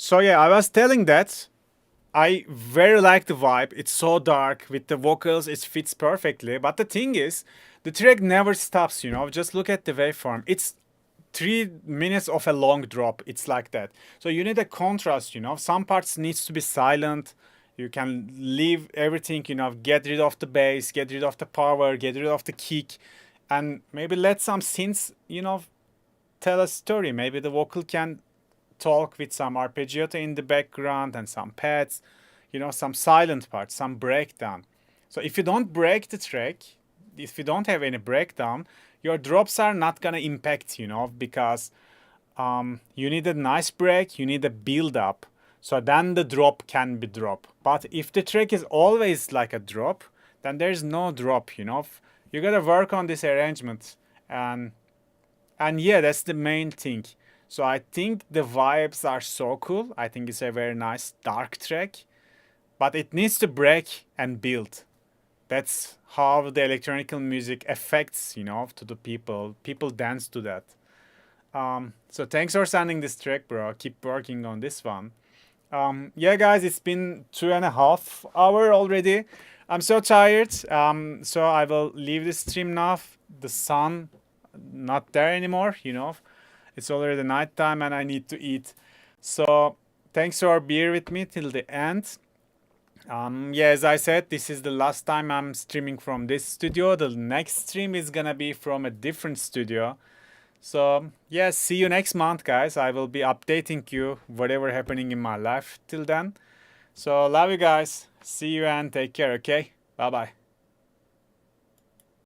So yeah, I was telling that I very like the vibe. It's so dark with the vocals, it fits perfectly. But the thing is, the track never stops, you know. Just look at the waveform. It's 3 minutes of a long drop. It's like that. So you need a contrast, you know. Some parts needs to be silent. You can leave everything, you know, get rid of the bass, get rid of the power, get rid of the kick, and maybe let some synths, you know, tell a story. Maybe the vocal can talk with some arpeggiato in the background and some pads, you know, some silent parts, some breakdown. So if you don't break the track, if you don't have any breakdown, your drops are not gonna impact, you know, because you need a nice break, you need a build up. So then the drop can be drop. But if the track is always like a drop, then there's no drop, you know. You gotta work on this arrangement. And yeah, that's the main thing. So I think the vibes are so cool. I think it's a very nice dark track. But it needs to break and build. That's how the electronic music affects, you know, to the people. People dance to that. So thanks for sending this track, bro. Keep working on this one. Yeah, guys, it's been 2.5 hours already. I'm so tired. So I will leave the stream now. The sun not there anymore, you know. It's already night time and I need to eat. So thanks for being with me till the end. Yeah, as I said, this is the last time I'm streaming from this studio. The next stream is gonna be from a different studio. So yeah, see you next month, guys. I will be updating you whatever happening in my life till then. So love you guys. See you and take care, okay? Bye bye.